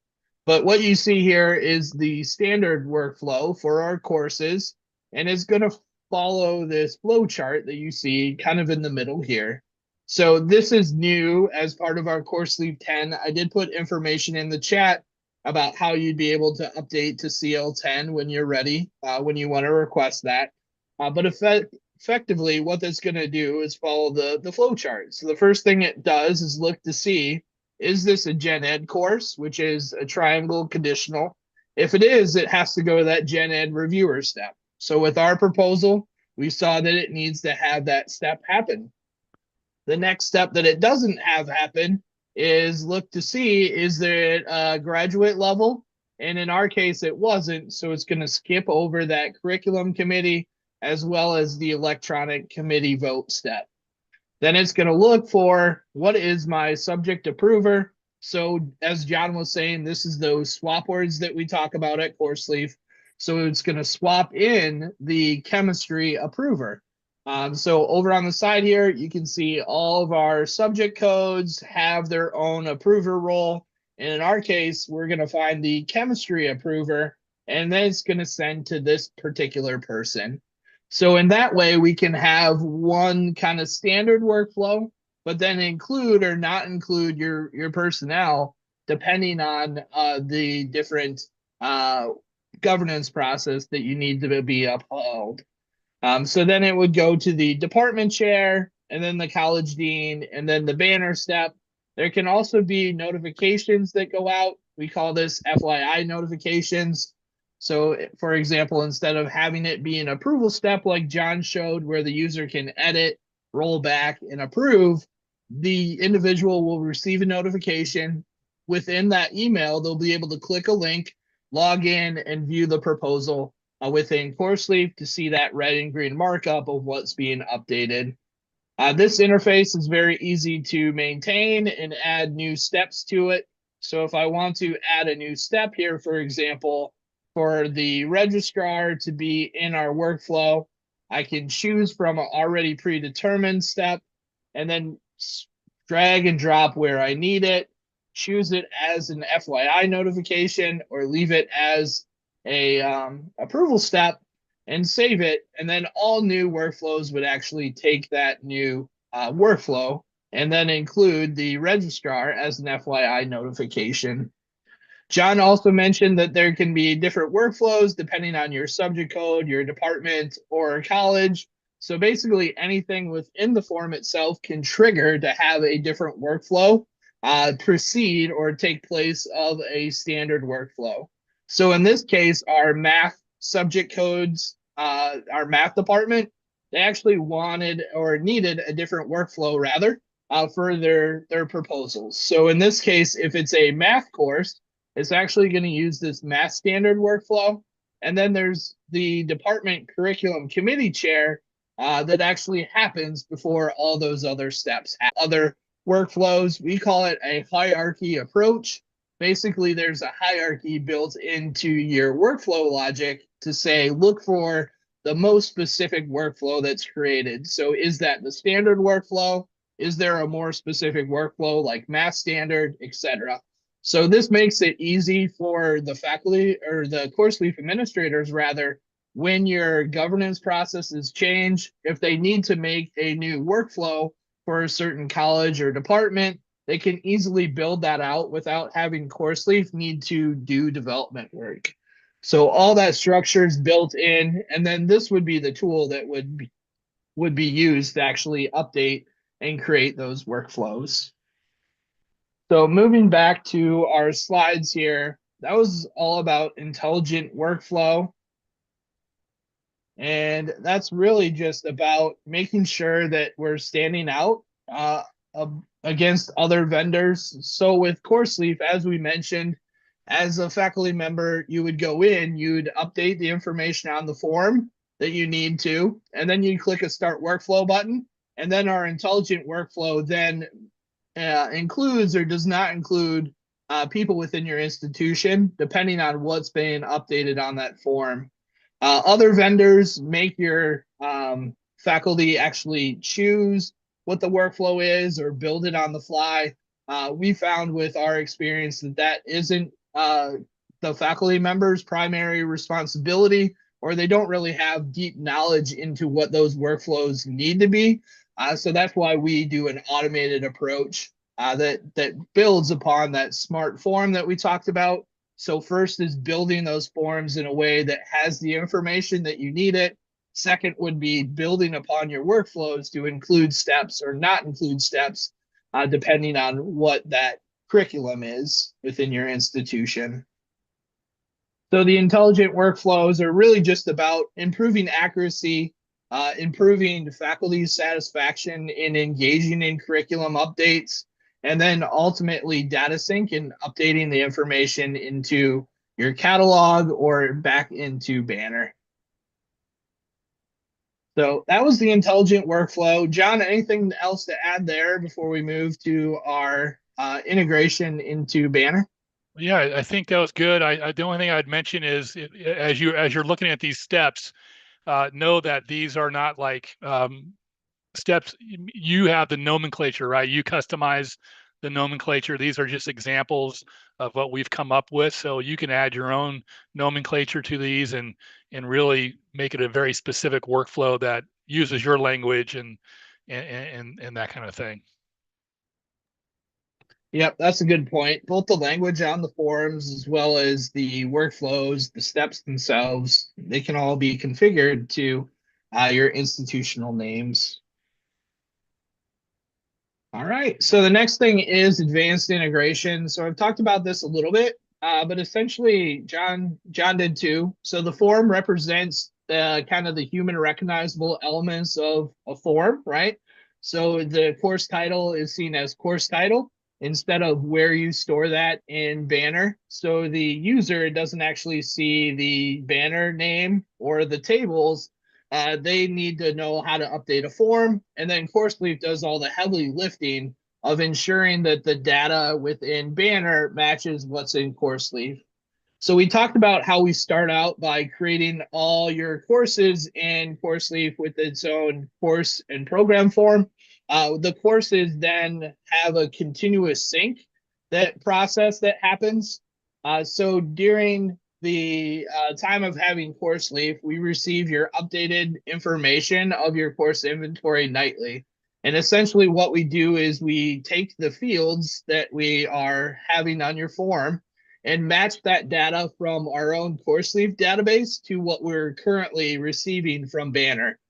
But what you see here is the standard workflow for our courses, and it's going to follow this flow chart that you see kind of in the middle here. So this is new as part of our course leave 10. I did put information in the chat about how you'd be able to update to CL10 when you're ready, when you want to request that. But effectively, what that's going to do is follow the flow chart. So the first thing it does is look to see, is this a Gen Ed course, which is a triangle conditional? If it is, it has to go to that Gen Ed reviewer step. So with our proposal, we saw that it needs to have that step happen. The next step that it doesn't have happen is look to see, is there a graduate level? And in our case, it wasn't. So it's going to skip over that curriculum committee as well as the electronic committee vote step. Then it's going to look for, what is my subject approver? So as John was saying, this is those swap words that we talk about at course leave. So it's going to swap in the chemistry approver. So over on the side here, you can see all of our subject codes have their own approver role. And in our case, we're going to find the chemistry approver, and then it's going to send to this particular person. So in that way, we can have one kind of standard workflow, but then include or not include your personnel depending on the different governance process that you need to be upheld. So then it would go to the department chair, and then the college dean, and then the banner step. There can also be notifications that go out. We call this FYI notifications. So for example, instead of having it be an approval step like John showed where the user can edit, roll back, and approve, the individual will receive a notification. Within that email, they'll be able to click a link, log in, and view the proposal within course leave to see that red and green markup of what's being updated. This interface is very easy to maintain and add new steps to it. So if I want to add a new step here, for example, for the registrar to be in our workflow, I can choose from an already predetermined step and then drag and drop where I need it, choose it as an FYI notification or leave it as a approval step and save it. And then all new workflows would actually take that new workflow and then include the registrar as an FYI notification. John also mentioned that there can be different workflows depending on your subject code, your department, or college. So basically anything within the form itself can trigger to have a different workflow proceed or take place of a standard workflow. So in this case, our math subject codes, our math department they actually wanted or needed a different workflow rather for their proposals. So in this case, if it's a math course, it's actually going to use this math standard workflow. And then there's the department curriculum committee chair that actually happens before all those other steps. Other workflows, we call it a hierarchy approach. Basically, there's a hierarchy built into your workflow logic to say, look for the most specific workflow that's created. So is that the standard workflow? Is there a more specific workflow like math standard, etc.? So this makes it easy for the faculty or the course leaf administrators rather, when your governance processes change, if they need to make a new workflow for a certain college or department, they can easily build that out without having course leaf need to do development work. So all that structure is built in, and then this would be the tool that would be used to actually update and create those workflows. So moving back to our slides here, that was all about intelligent workflow. And that's really just about making sure that we're standing out against other vendors. So with CourseLeaf, as we mentioned, as a faculty member, you would go in, you'd update the information on the form that you need to, and then you click a Start Workflow button. And then our intelligent workflow then includes or does not include people within your institution, depending on what's being updated on that form. Other vendors make your faculty actually choose what the workflow is or build it on the fly. We found with our experience that that isn't the faculty member's primary responsibility, or they don't really have deep knowledge into what those workflows need to be. So that's why we do an automated approach that builds upon that smart form that we talked about. So first is building those forms in a way that has the information that you need it. Second would be building upon your workflows to include steps or not include steps, depending on what that curriculum is within your institution. So the intelligent workflows are really just about improving accuracy, improving faculty satisfaction in engaging in curriculum updates, and then ultimately data sync and updating the information into your catalog or back into Banner. So that was the intelligent workflow. John, anything else to add there before we move to our integration into Banner? Yeah, I think that was good. The only thing I'd mention is as you're looking at these steps, know that these are not like steps. You have the nomenclature, right? You customize the nomenclature. These are just examples of what we've come up with. So you can add your own nomenclature to these and really make it a very specific workflow that uses your language and that kind of thing. Yep, that's a good point. Both the language on the forms as well as the workflows, the steps themselves, they can all be configured to your institutional names. All right, so the next thing is advanced integration. So I've talked about this a little bit, but essentially John did too. So the form represents kind of the human recognizable elements of a form, right? So the course title is seen as course title instead of where you store that in Banner. So the user doesn't actually see the Banner name or the tables. They need to know how to update a form, and then CourseLeaf does all the heavy lifting of ensuring that the data within Banner matches what's in CourseLeaf. So we talked about how we start out by creating all your courses in CourseLeaf with its own course and program form. The courses then have a continuous sync process that happens. So during the time of having CourseLeaf, we receive your updated information of your course inventory nightly. And essentially what we do is we take the fields that we are having on your form and match that data from our own CourseLeaf database to what we're currently receiving from Banner.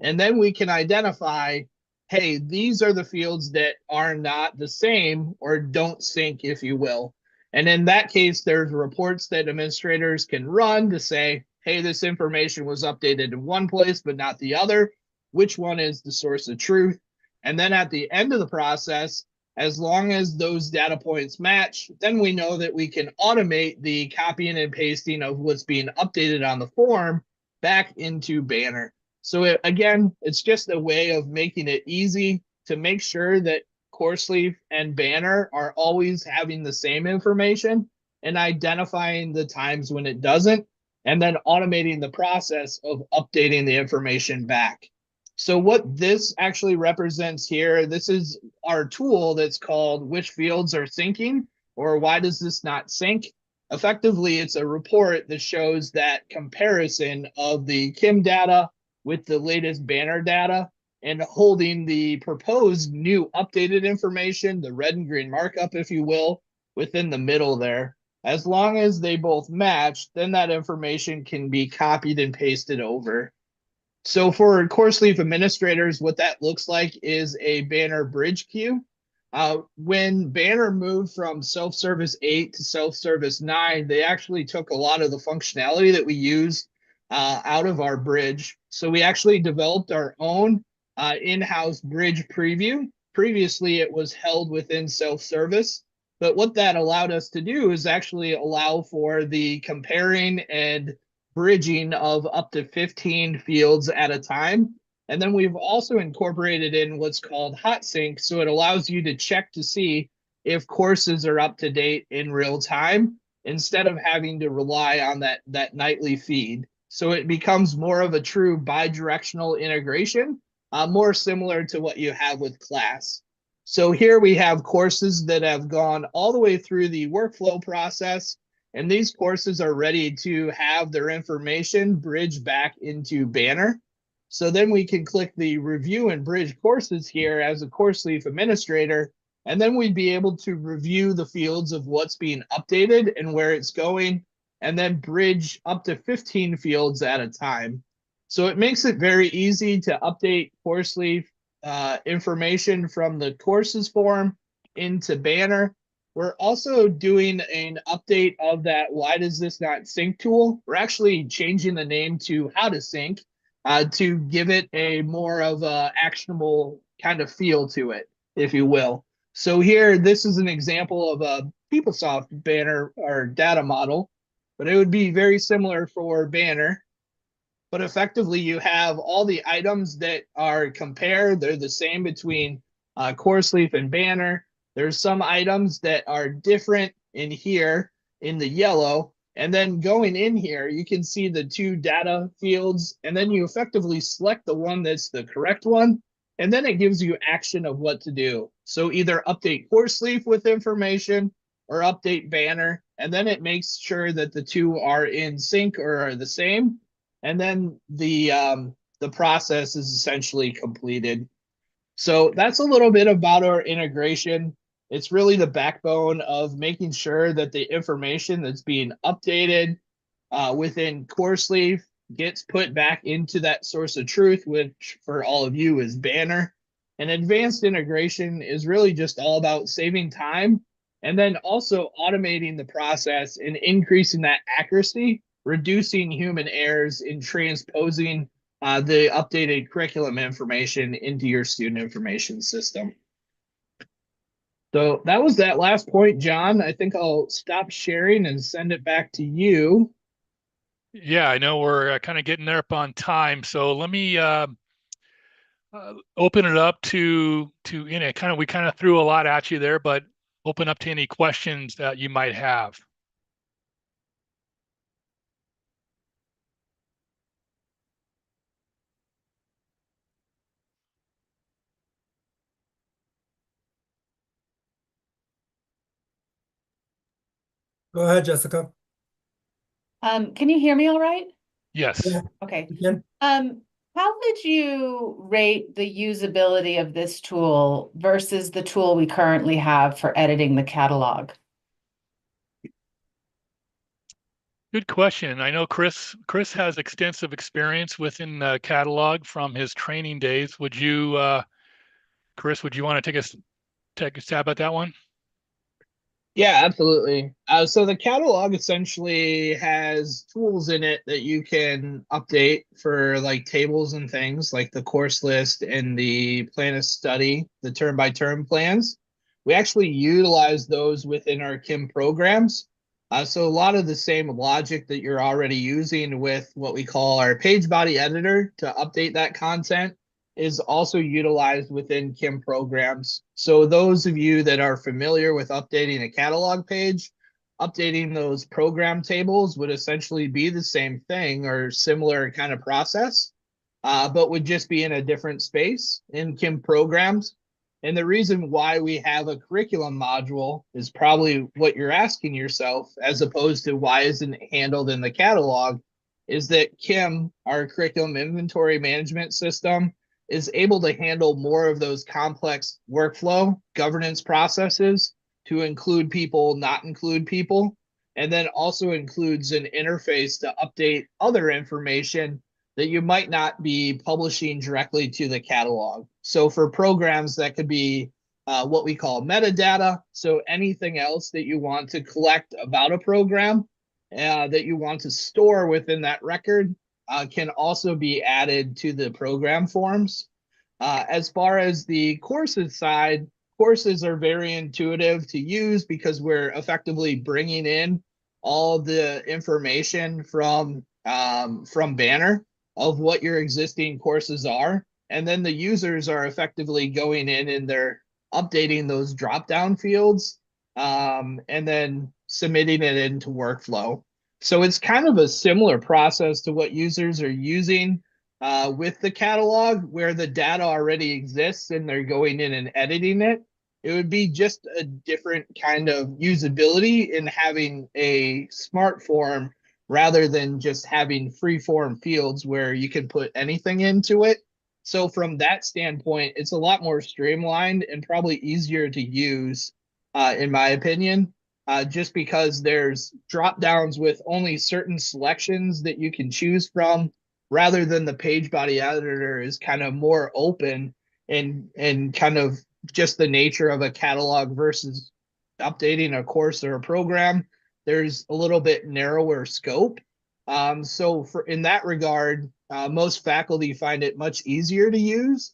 And then we can identify, hey, these are the fields that are not the same or don't sync, if you will. And in that case, there's reports that administrators can run to say, hey, this information was updated in one place, but not the other. which one is the source of truth. And then at the end of the process, as long as those data points match, then we know that we can automate the copying and pasting of what's being updated on the form back into Banner. So again, it's just a way of making it easy to make sure that CourseLeaf and Banner are always having the same information and identifying the times when it doesn't, and then automating the process of updating the information back. So what this actually represents here, this is our tool that's called Which Fields Are Syncing, or Why Does This Not Sync? Effectively, it's a report that shows that comparison of the Kim data with the latest Banner data, and holding the proposed new updated information, the red and green markup, if you will, within the middle there. As long as they both match, then that information can be copied and pasted over. So for CourseLeaf administrators, what that looks like is a Banner bridge queue. When Banner moved from self-service 8 to self-service 9, they actually took a lot of the functionality that we use out of our bridge. So we actually developed our own in-house bridge preview. Previously, it was held within self-service. But what that allowed us to do is actually allow for the comparing and bridging of up to 15 fields at a time. And then we've also incorporated in what's called hot sync. So it allows you to check to see if courses are up to date in real time instead of having to rely on that nightly feed. So it becomes more of a true bi-directional integration, more similar to what you have with class. So here we have courses that have gone all the way through the workflow process, and these courses are ready to have their information bridged back into Banner. So then we can click the review and bridge courses here as a CourseLeaf administrator, and then we'd be able to review the fields of what's being updated and where it's going, and then bridge up to 15 fields at a time. So it makes it very easy to update CourseLeaf information from the courses form into Banner. We're also doing an update of that Why Does This Not Sync tool. We're actually changing the name to How to Sync to give it a more of a actionable kind of feel to it, if you will. So here, this is an example of a PeopleSoft Banner or data model, but it would be very similar for Banner. But effectively, you have all the items that are compared. They're the same between CourseLeaf and Banner. There's some items that are different in here in the yellow. And then going in here, you can see the two data fields. And then you effectively select the one that's the correct one. And then it gives you action of what to do. So either update CourseLeaf with information or update Banner. And then it makes sure that the two are in sync or are the same. And then the process is essentially completed. So that's a little bit about our integration. It's really the backbone of making sure that the information that's being updated within CourseLeaf gets put back into that source of truth, which for all of you is Banner. And advanced integration is really just all about saving time and then also automating the process and increasing that accuracy, reducing human errors in transposing the updated curriculum information into your student information system. So that was that last point, John. I think I'll stop sharing and send it back to you. Yeah, I know we're kind of getting there up on time. So let me open it up to we kind of threw a lot at you there, but open up to any questions that you might have. Go ahead, Jessica. Can you hear me all right? Yes. Yeah. Okay. Ken? How would you rate the usability of this tool versus the tool we currently have for editing the catalog? Good question. I know Chris has extensive experience within the catalog from his training days. Would you, Chris, would you want to take a stab at that one? Yeah, absolutely. So the catalog essentially has tools in it that you can update for like tables and things like the course list and the plan of study, the term by term plans. We actually utilize those within our KIM programs. So a lot of the same logic that you're already using with what we call our page body editor to update that content is also utilized within KIM programs. So those of you that are familiar with updating a catalog page, updating those program tables would essentially be the same thing or similar kind of process, but would just be in a different space in KIM programs. And the reason why we have a curriculum module is probably what you're asking yourself, as opposed to why isn't it handled in the catalog, is that KIM, our curriculum inventory management system, is able to handle more of those complex workflow governance processes to include people, not include people, and then also includes an interface to update other information that you might not be publishing directly to the catalog. So for programs that could be what we call metadata. So anything else that you want to collect about a program that you want to store within that record can also be added to the program forms. As far as the courses side, courses are very intuitive to use because we're effectively bringing in all the information from Banner of what your existing courses are. And then the users are effectively going in and they're updating those drop-down fields and then submitting it into workflow. So it's kind of a similar process to what users are using with the catalog, where the data already exists and they're going in and editing it. It would be just a different kind of usability in having a smart form rather than just having free form fields where you can put anything into it. So from that standpoint, it's a lot more streamlined and probably easier to use, in my opinion, just because there's drop downs with only certain selections that you can choose from, rather than the page body editor is kind of more open and kind of just the nature of a catalog versus updating a course or a program. There's a little bit narrower scope. So for in that regard, most faculty find it much easier to use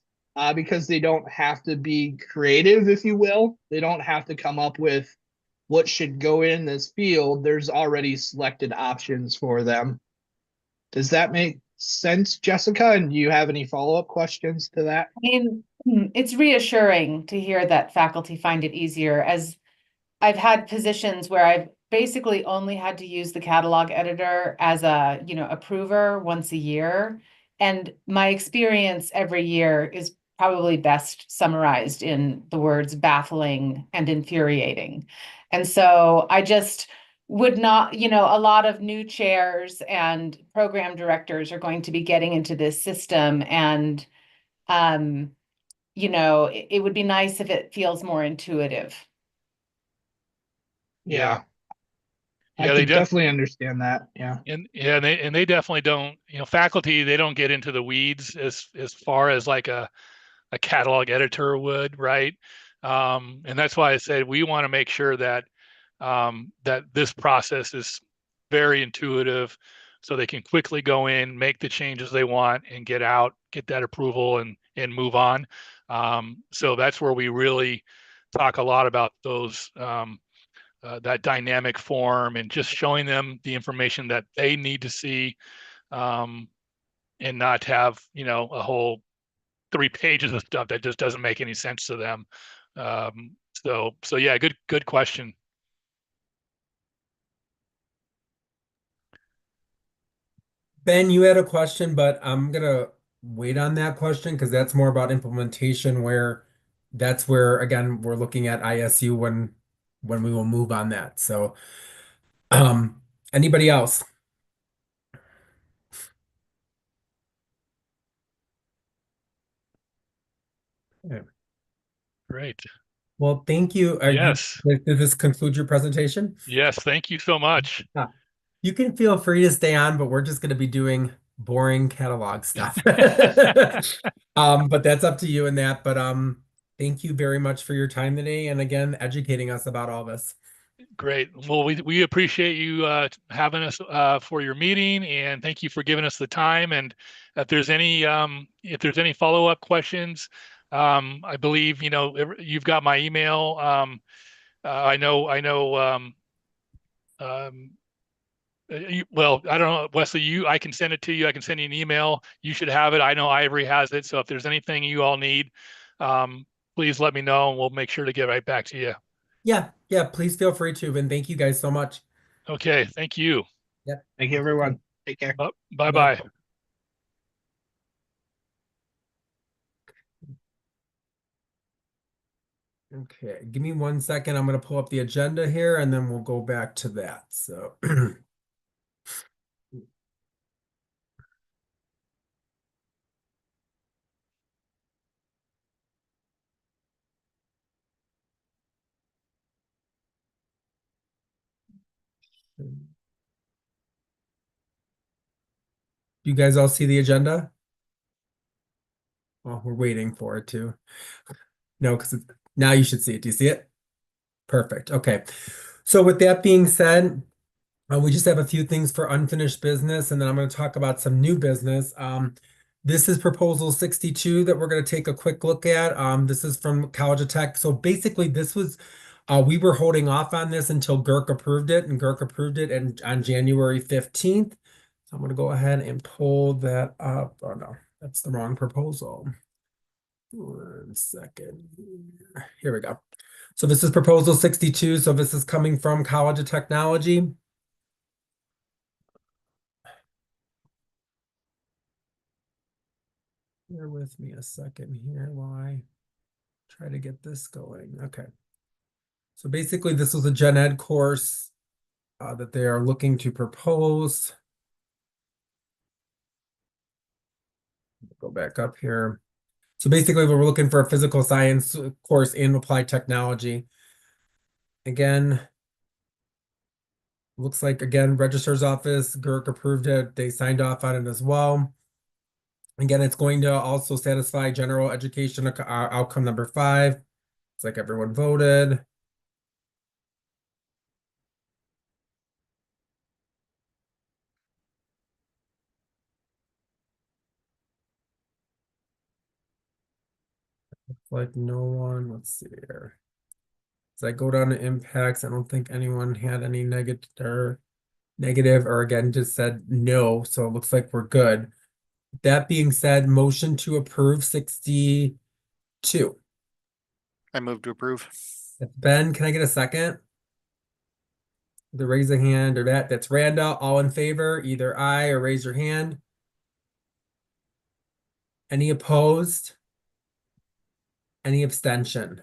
because they don't have to be creative, if you will. They don't have to come up with what should go in this field. There's already selected options for them. Does that make sense, Jessica? And do you have any follow-up questions to that? I mean, it's reassuring to hear that faculty find it easier, as I've had positions where I've basically only had to use the catalog editor as a, approver once a year. And my experience every year is probably best summarized in the words baffling and infuriating. And so I just would not, a lot of new chairs and program directors are going to be getting into this system. And, it would be nice if it feels more intuitive. Yeah, Yeah, I they could definitely understand that. Yeah. and they definitely don't, faculty, they don't get into the weeds as far as like a catalog editor would, right? And that's why I said we want to make sure that that this process is very intuitive, so they can quickly go in, make the changes they want, and get that approval and move on. So that's where we really talk a lot about those that dynamic form and just showing them the information that they need to see, and not have a whole 3 pages of stuff that just doesn't make any sense to them. So yeah, good question. Ben, you had a question, but I'm gonna wait on that question because that's more about implementation, where that's where again we're looking at ISU when we will move on that. So anybody else? Yeah. Great. Well, thank you. Yes. Did this conclude your presentation? Yes. Thank you so much. You can feel free to stay on, but we're just going to be doing boring catalog stuff. But that's up to you in that. But thank you very much for your time today, and again, educating us about all this. Great. Well, we appreciate you having us for your meeting, and thank you for giving us the time. And if there's any follow-up questions, I believe you've got my email. I know. Well, I don't know, Wesley. I can send it to you. I can send you an email. You should have it. I know Ivory has it. So if there's anything you all need, please let me know, and we'll make sure to get right back to you. Yeah, yeah, please feel free to, and thank you guys so much. Okay. Thank you. Yep. Thank you, everyone. Take care. Bye bye. Okay, give me 1 second. I'm going to pull up the agenda here and then we'll go back to that. So you guys all see the agenda? Well, we're waiting for it to. No, because now you should see it. Do you see it? Perfect. Okay. So with that being said, we just have a few things for unfinished business, and then I'm going to talk about some new business. This is proposal 62 that we're going to take a quick look at. This is from College of Tech. So basically, this was we were holding off on this until GERC approved it, and GERC approved it on January 15th. So I'm going to go ahead and pull that up. Oh no, that's the wrong proposal. 1 second. Here we go. So this is proposal 62. So this is coming from College of Technology. Bear with me a second here while I try to get this going. Okay. So basically, this was a gen ed course that they are looking to propose. Go back up here. So basically, we're looking for a physical science course in applied technology. Again, looks like, again, registrar's office, GERC approved it. They signed off on it as well. Again, it's going to also satisfy general education outcome number 5. It's like everyone voted. Like no one, let's see here. As I go down to impacts, I don't think anyone had any negative or again just said no. So it looks like we're good. That being said, motion to approve 62. I move to approve. Ben, can I get a second? The raise a hand or that's Randa. All in favor, either aye or raise your hand. Any opposed? Any abstention?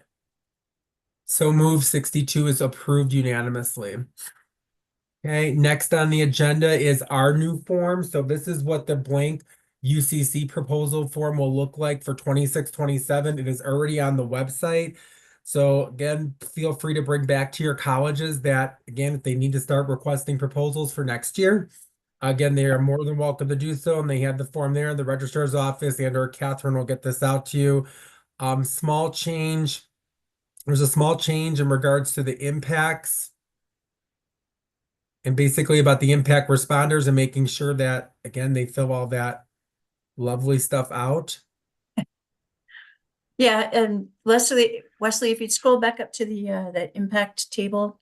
So move 62 is approved unanimously. Okay, next on the agenda is our new form. So this is what the blank UCC proposal form will look like for 26-27. It is already on the website. So again, feel free to bring back to your colleges that, again, if they need to start requesting proposals for next year, again, they are more than welcome to do so. And they have the form there in the registrar's office, and or Catherine will get this out to you. Small change. There's a small change in regards to the impacts. And basically about the impact responders and making sure that, again, they fill all that lovely stuff out. Yeah, and Wesley, if you'd scroll back up to the that impact table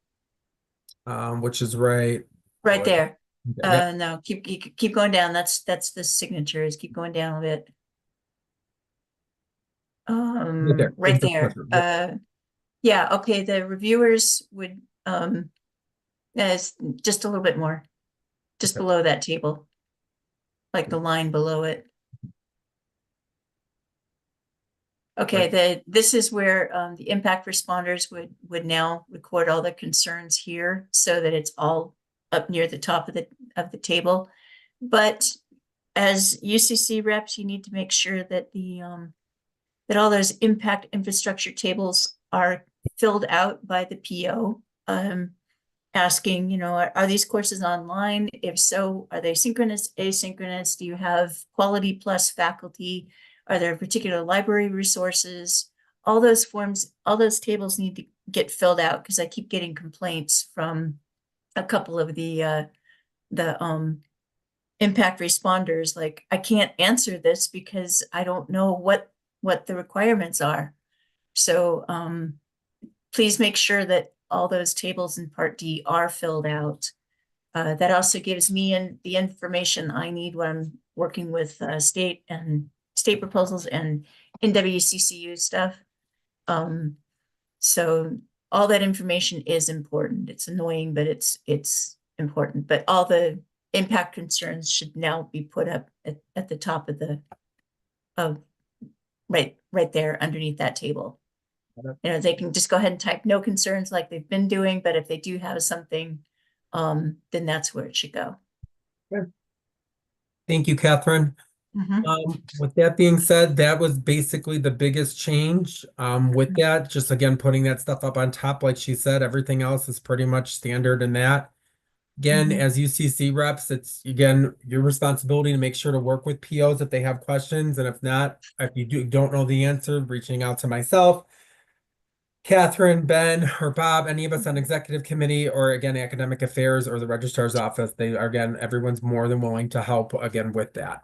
Which is right. right there. Yep. No, keep going down. That's the signatures. Keep going down a bit. there. Right Impact there. assessment. Yeah, okay, the reviewers would as just a little bit more. Just Okay. below that table. Like the line below it. Okay, this is where the impact responders would now record all the concerns here so that it's all up near the top of the table. But as UCC reps, you need to make sure that that all those impact infrastructure tables are filled out by the PO. Asking, are these courses online? If so, are they synchronous, asynchronous? Do you have quality plus faculty? Are there particular library resources? All those forms, all those tables need to get filled out, because I keep getting complaints from a couple of the impact responders, like, I can't answer this because I don't know what the requirements are. So please make sure that all those tables in Part D are filled out. That also gives me the information I need when I'm working with state proposals and NWCCU stuff. So all that information is important. It's annoying, but it's important. But all the impact concerns should now be put up at the top of the right there underneath that table. They can just go ahead and type no concerns like they've been doing, but if they do have something, then that's where it should go. Thank you, Catherine. With that being said, that was basically the biggest change. With that, just again, putting that stuff up on top, like she said, everything else is pretty much standard in that. Again, as UCC reps, it's again, your responsibility to make sure to work with POs if they have questions. And if not, if you don't know the answer, reaching out to myself, Catherine, Ben, or Bob, any of us on executive committee, or again, academic affairs or the registrar's office, they are, again, everyone's more than willing to help again with that.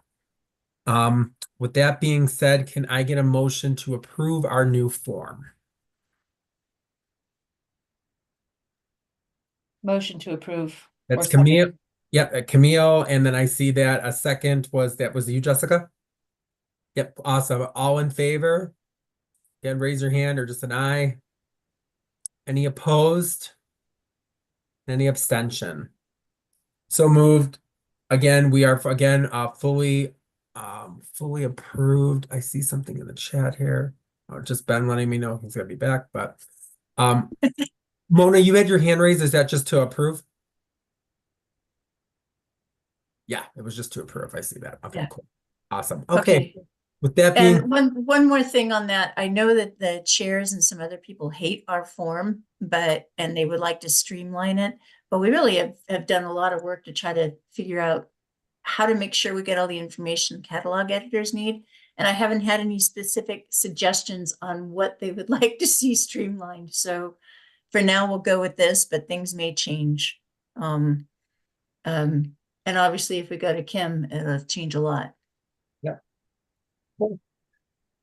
With that being said, can I get a motion to approve our new form? Motion to approve. That's or second. Camille. Yep, Camille, and then I see that a second was you, Jessica? Yep, awesome. All in favor? Again, raise your hand or just an eye. Any opposed? Any abstention? So moved. Again, we are fully approved. I see something in the chat here. Oh, just Ben letting me know he's gonna be back, but Mona, you had your hand raised. Is that just to approve? Yeah, it was just to approve. I see that. Okay, Yeah. cool. Awesome. Okay. With that And being one more thing on that, I know that the chairs and some other people hate our form, and they would like to streamline it, but we really have done a lot of work to try to figure out how to make sure we get all the information catalog editors need. And I haven't had any specific suggestions on what they would like to see streamlined. So for now, we'll go with this, but things may change. And obviously, if we go to Kim, it'll change a lot.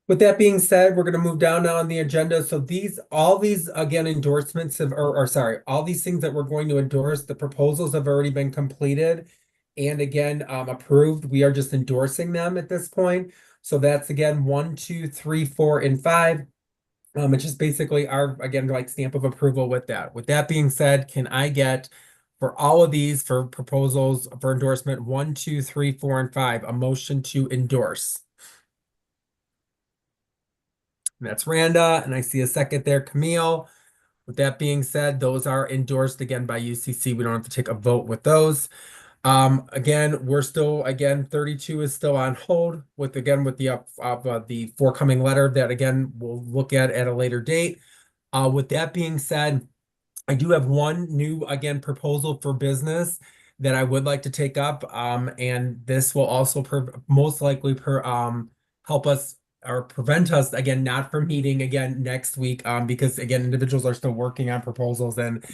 With that being said, we're going to move down now on the agenda. So all these again endorsements all these things that we're going to endorse, the proposals have already been completed and again approved. We are just endorsing them at this point. So that's again 1, 2, 3, 4, and 5. It's just basically our again like stamp of approval with that. With that being said, can I get for all of these for proposals for endorsement 1, 2, 3, 4, and 5 a motion to endorse? And that's Randa, and I see a second there, Camille. With that being said, those are endorsed again by UCC. We don't have to take a vote with those. Again, we're still 32 is still on hold with the forthcoming letter that again we'll look at a later date. With that being said, I do have one new again proposal for business that I would like to take up. And this will also most likely help us or prevent us again not from meeting again next week because again individuals are still working on proposals and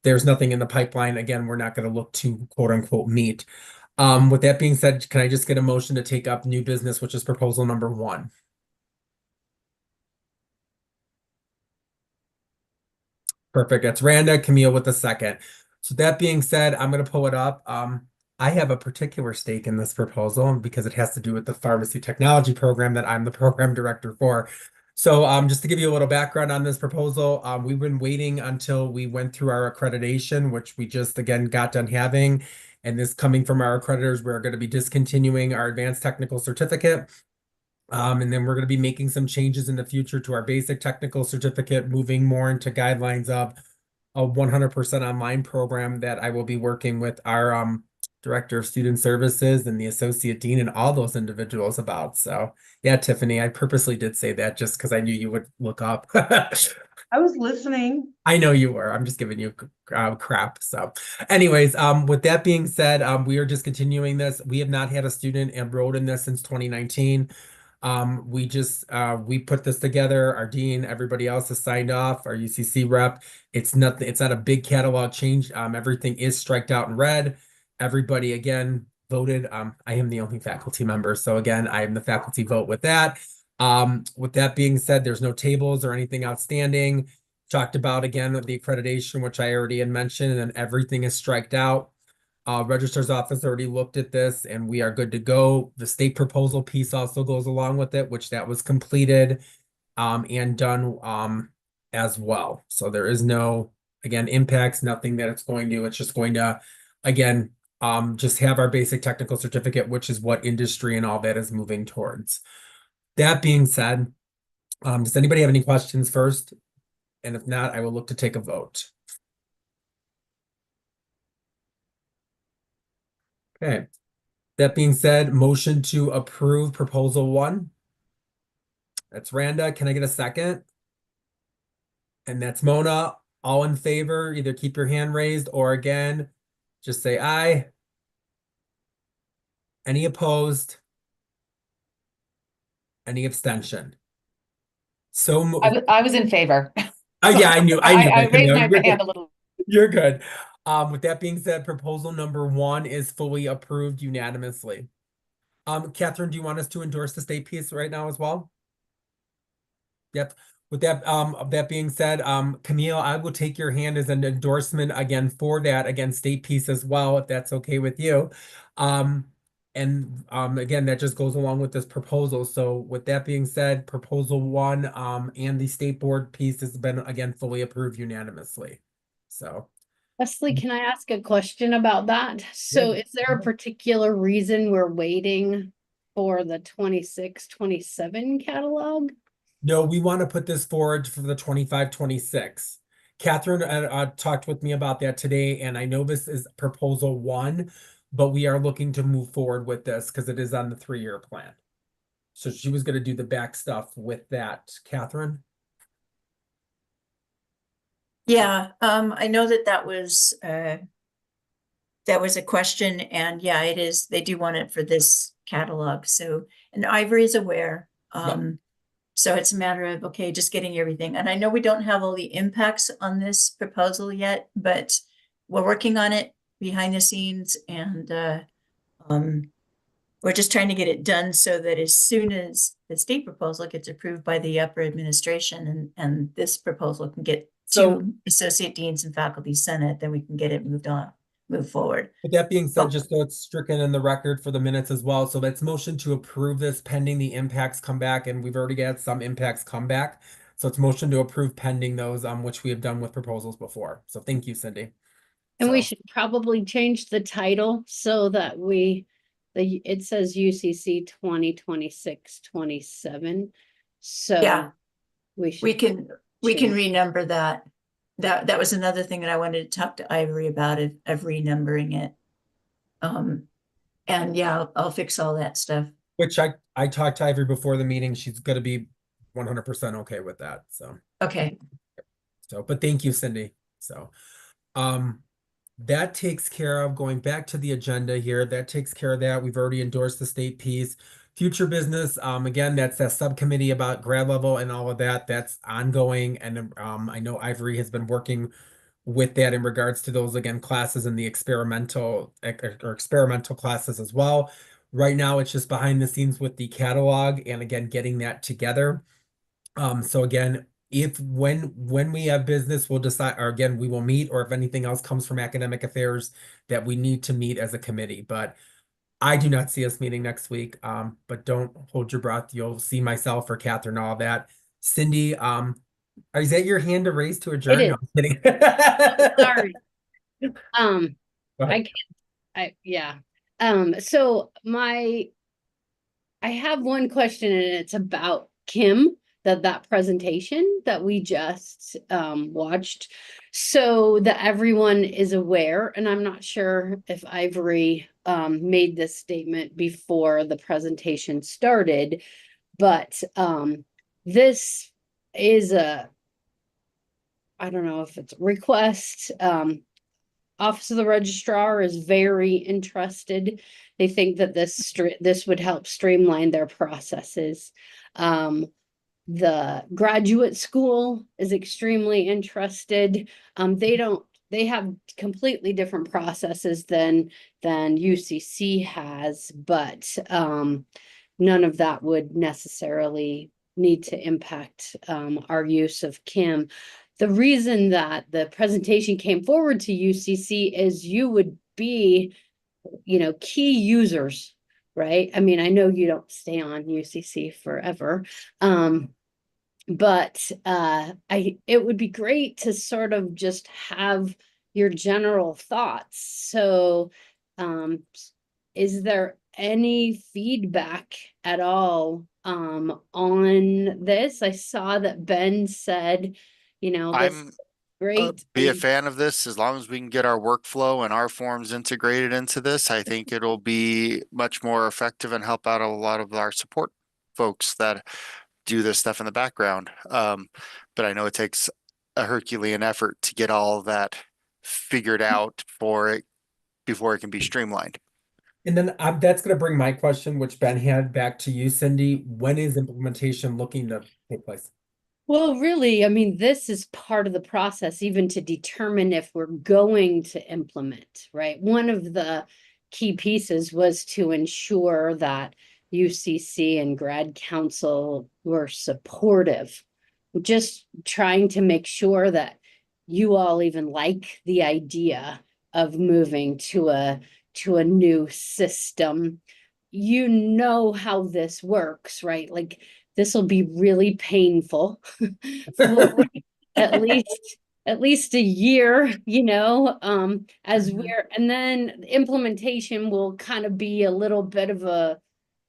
there's nothing in the pipeline. Again, we're not going to look to quote unquote meet. With that being said, can I just get a motion to take up new business, which is proposal number 1? Perfect. That's Randa, Camille with the second. So that being said, I'm going to pull it up. I have a particular stake in this proposal because it has to do with the pharmacy technology program that I'm the program director for. So just to give you a little background on this proposal, we've been waiting until we went through our accreditation, which we just again got done having. And this coming from our accreditors, we're going to be discontinuing our advanced technical certificate. And then we're going to be making some changes in the future to our basic technical certificate, moving more into guidelines of a 100% online program that I will be working with our Director of Student Services and the Associate Dean and all those individuals about. So yeah, Tiffany, I purposely did say that just because I knew you would look up. I was listening. I know you were. I'm just giving you crap. So anyways, with that being said, we are just continuing this. We have not had a student enrolled in this since 2019. We just we put this together. Our dean, everybody else has signed off. Our UCC rep. It's nothing. It's not a big catalog change. Everything is striked out in red. Everybody again voted. I am the only faculty member, so again, I am the faculty vote with that. With that being said, there's no tables or anything outstanding. Talked about again the accreditation, which I already had mentioned, and then everything is striked out. Registrar's office already looked at this and we are good to go. The state proposal piece also goes along with it, which that was completed and done as well. So there is no, again, impacts, nothing that it's going to, it's just going to, again, just have our basic technical certificate, which is what industry and all that is moving towards. That being said, does anybody have any questions first? And if not, I will look to take a vote. Okay. That being said, motion to approve proposal 1. That's Randa. Can I get a second? And that's Mona. All in favor, either keep your hand raised or again, just say aye. Any opposed? Any abstention? So I was in favor. yeah, I knew I that. raised No, my you're hand good. a little. You're good. With that being said, proposal number 1 is fully approved unanimously. Catherine, do you want us to endorse the state piece right now as well? Yep. With that being said, Camille, I will take your hand as an endorsement again for that, again, state piece as well, if that's okay with you. Again, that just goes along with this proposal. So with that being said, proposal 1, and the state board piece has been again fully approved unanimously. So Leslie, can I ask a question about that? So is there a particular reason we're waiting for the 26-27 catalog? no, we want to put this forward for the 25-26. Catherine talked with me about that today, and I know this is proposal 1, but we are looking to move forward with this because it is on the 3-year plan. So she was going to do the back stuff with that. Catherine? Yeah, I know that was a question, and yeah, it is, they do want it for this catalog. So, and Ivory is aware. So it's a matter of, okay, just getting everything. And I know we don't have all the impacts on this proposal yet, but we're working on it behind the scenes, and we're just trying to get it done so that as soon as the state proposal gets approved by the upper administration and this proposal can get to associate deans and faculty senate, then we can get it move forward. With that being said, just so it's stricken in the record for the minutes as well. So let's motion to approve this pending the impacts come back, and we've already had some impacts come back. So it's motion to approve pending those, which we have done with proposals before. So thank you, Cindy. And we should probably change the title so that it says UCC 2026-27. So yeah, we can renumber that. That was another thing that I wanted to talk to Ivory about, of renumbering it. And yeah, I'll fix all that stuff. Which I talked to Ivory before the meeting. She's going to be 100% okay with that. So okay. So, but thank you, Cindy. So, that takes care of going back to the agenda here. That takes care of that. We've already endorsed the state piece. Future business, again, that's that subcommittee about grad level and all of that. That's ongoing. And I know Ivory has been working with that in regards to those, again, classes and the experimental classes as well. Right now, it's just behind the scenes with the catalog and again, getting that together. So again, when we have business, we'll decide, or again, we will meet, or if anything else comes from academic affairs that we need to meet as a committee. But I do not see us meeting next week. But don't hold your breath. You'll see myself or Catherine, all that. Cindy, is that your hand to raise to adjourn? It is. No, I'm kidding. Sorry. Go ahead. Yeah. So I have one question, and it's about Kim, that presentation that we just watched, so that everyone is aware. And I'm not sure if Ivory made this statement before the presentation started, but this is I don't know if it's a request, Office of the Registrar is very interested. They think that this would help streamline their processes. The graduate school is extremely interested. They have completely different processes than UCC has, but none of that would necessarily need to impact our use of KIM. The reason that the presentation came forward to UCC is you would be, key users, right? I mean, I know you don't stay on UCC forever, but it would be great to sort of just have your general thoughts. So, is there any feedback at all on this? I saw that Ben said, this I'm great. be a fan of this as long as we can get our workflow and our forms integrated into this. I think it'll be much more effective and help out a lot of our support folks that do this stuff in the background. But I know it takes a Herculean effort to get all of that figured out for it before it can be streamlined. And then that's going to bring my question, which Ben had, back to you, Cindy. When is implementation looking to take place? Well, really, I mean, this is part of the process, even to determine if we're going to implement, right? One of the key pieces was to ensure that UCC and grad council were supportive, just trying to make sure that you all even like the idea of moving to a new system. You know how this works, right? Like, this will be really painful for at least a year, as and then implementation will kind of be a little bit of a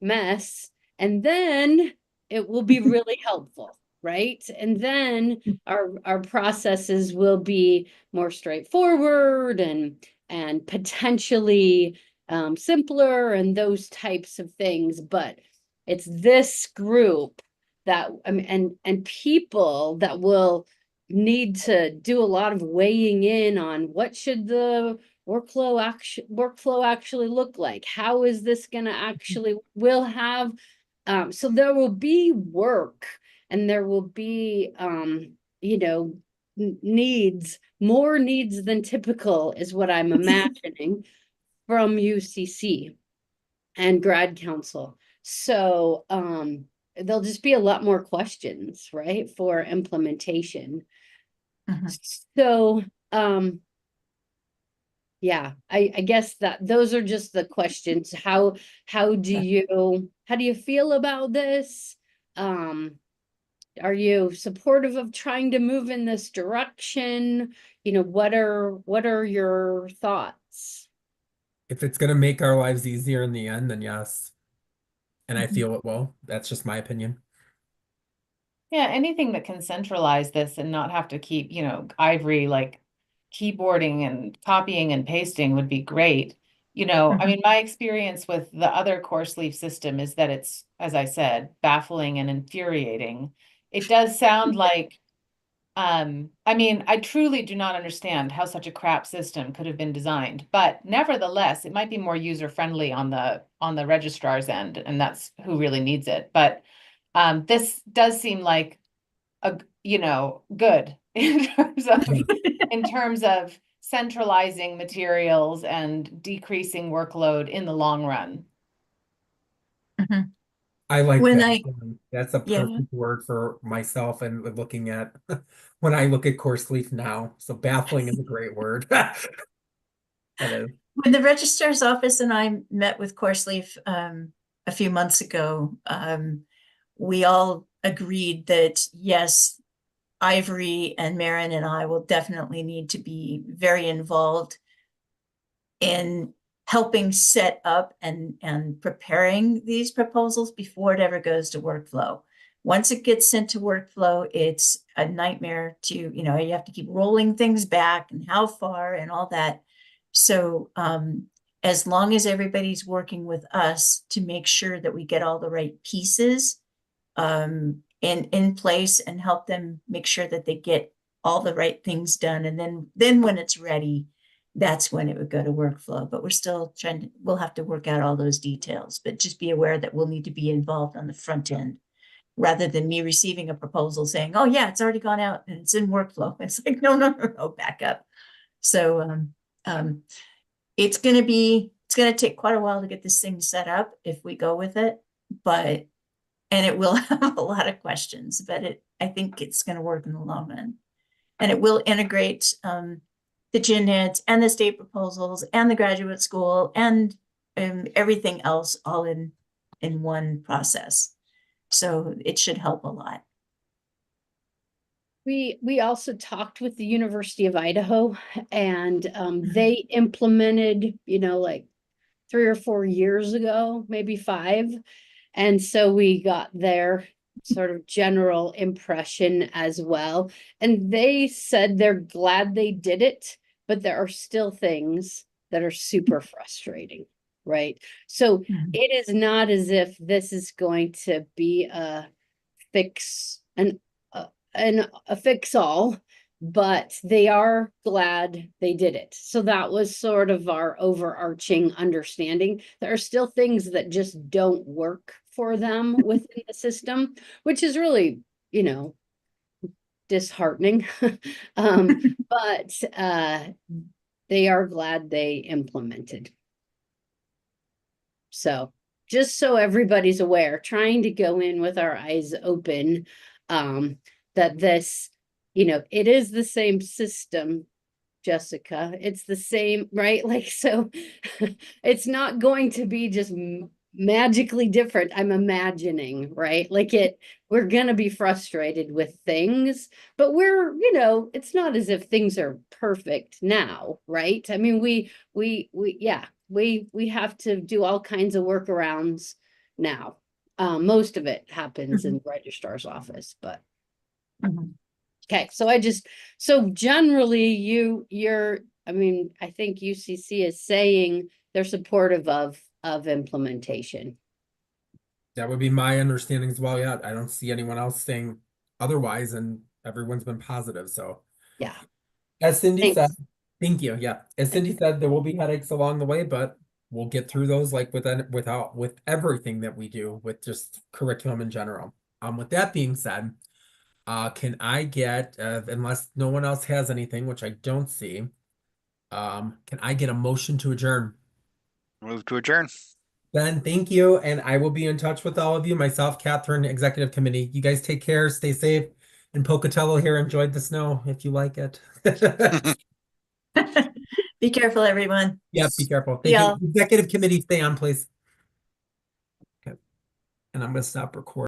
mess, and then it will be really helpful, right? And then our processes will be more straightforward and potentially simpler and those types of things. But it's this group that and people that will need to do a lot of weighing in on what should the workflow actually look like. How is this going to actually will have so there will be work, and there will be needs, more needs than typical is what I'm imagining from UCC and grad council. So there'll just be a lot more questions, right, for implementation. So yeah, I guess that those are just the questions. How do you feel about this? Are you supportive of trying to move in this direction? What are your thoughts? If it's going to make our lives easier in the end, then yes. And I feel it will. That's just my opinion. Yeah, anything that can centralize this and not have to keep, ivory like keyboarding and copying and pasting would be great. I mean, my experience with the other core sleeve system is that it's, as I said, baffling and infuriating. It does sound like, I mean, I truly do not understand how such a crap system could have been designed, but nevertheless, it might be more user-friendly on the registrar's end, and that's who really needs it. But this does seem like good in terms of centralizing materials and decreasing workload in the long run. I like When that. That's a Yeah. perfect word for myself and looking at when I look at course leaf now. So baffling is a great word. That is. When the registrar's office and I met with CourseLeaf a few months ago, we all agreed that yes, Ivory and Marin and I will definitely need to be very involved in helping set up and preparing these proposals before it ever goes to workflow. Once it gets sent to workflow, it's a nightmare to, you have to keep rolling things back and how far and all that. So as long as everybody's working with us to make sure that we get all the right pieces in place and help them make sure that they get all the right things done. And then when it's ready, that's when it would go to workflow. But we're still we'll have to work out all those details, but just be aware that we'll need to be involved on the front end rather than me receiving a proposal saying, oh yeah, it's already gone out and it's in workflow. It's like, no, back up. So it's going to take quite a while to get this thing set up if we go with it, and it will have a lot of questions, but I think it's going to work in the long run. And it will integrate the gin heads and the state proposals and the graduate school and everything else all in one process. So it should help a lot. We also talked with the University of Idaho, and they implemented, like 3 or 4 years ago, maybe 5. And so we got their sort of general impression as well. And they said they're glad they did it, but there are still things that are super frustrating, right? So it is not as if this is going to be a fix a fix all, but they are glad they did it. So that was sort of our overarching understanding. There are still things that just don't work for them within the system, which is really, disheartening. But they are glad they implemented. So just so everybody's aware, trying to go in with our eyes open, that this, it is the same system, Jessica. It's the same, right? Like, so it's not going to be just magically different. I'm imagining, right? Like we're going to be frustrated with things, but we're, it's not as if things are perfect now, right? I mean, we have to do all kinds of workarounds now. Most of it happens in the registrar's office, but okay. So generally I think UCC is saying they're supportive of implementation. That would be my understanding as well. Yeah, I don't see anyone else saying otherwise, and everyone's been positive. So yeah. As Cindy said, Thanks. thank you. Yeah. As Cindy said, there will be headaches along the way, but we'll get through those like with everything that we do with just curriculum in general. With that being said, can I get unless no one else has anything, which I don't see, can I get a motion to adjourn? Move to adjourn. Ben, thank you. And I will be in touch with all of you, myself, Catherine, Executive Committee. You guys take care, stay safe. And Pocatello here enjoyed the snow if you like it. Be careful, everyone. Yeah, be careful. Thank Yeah. you. Executive Committee, stay on, please. Okay. And I'm going to stop recording.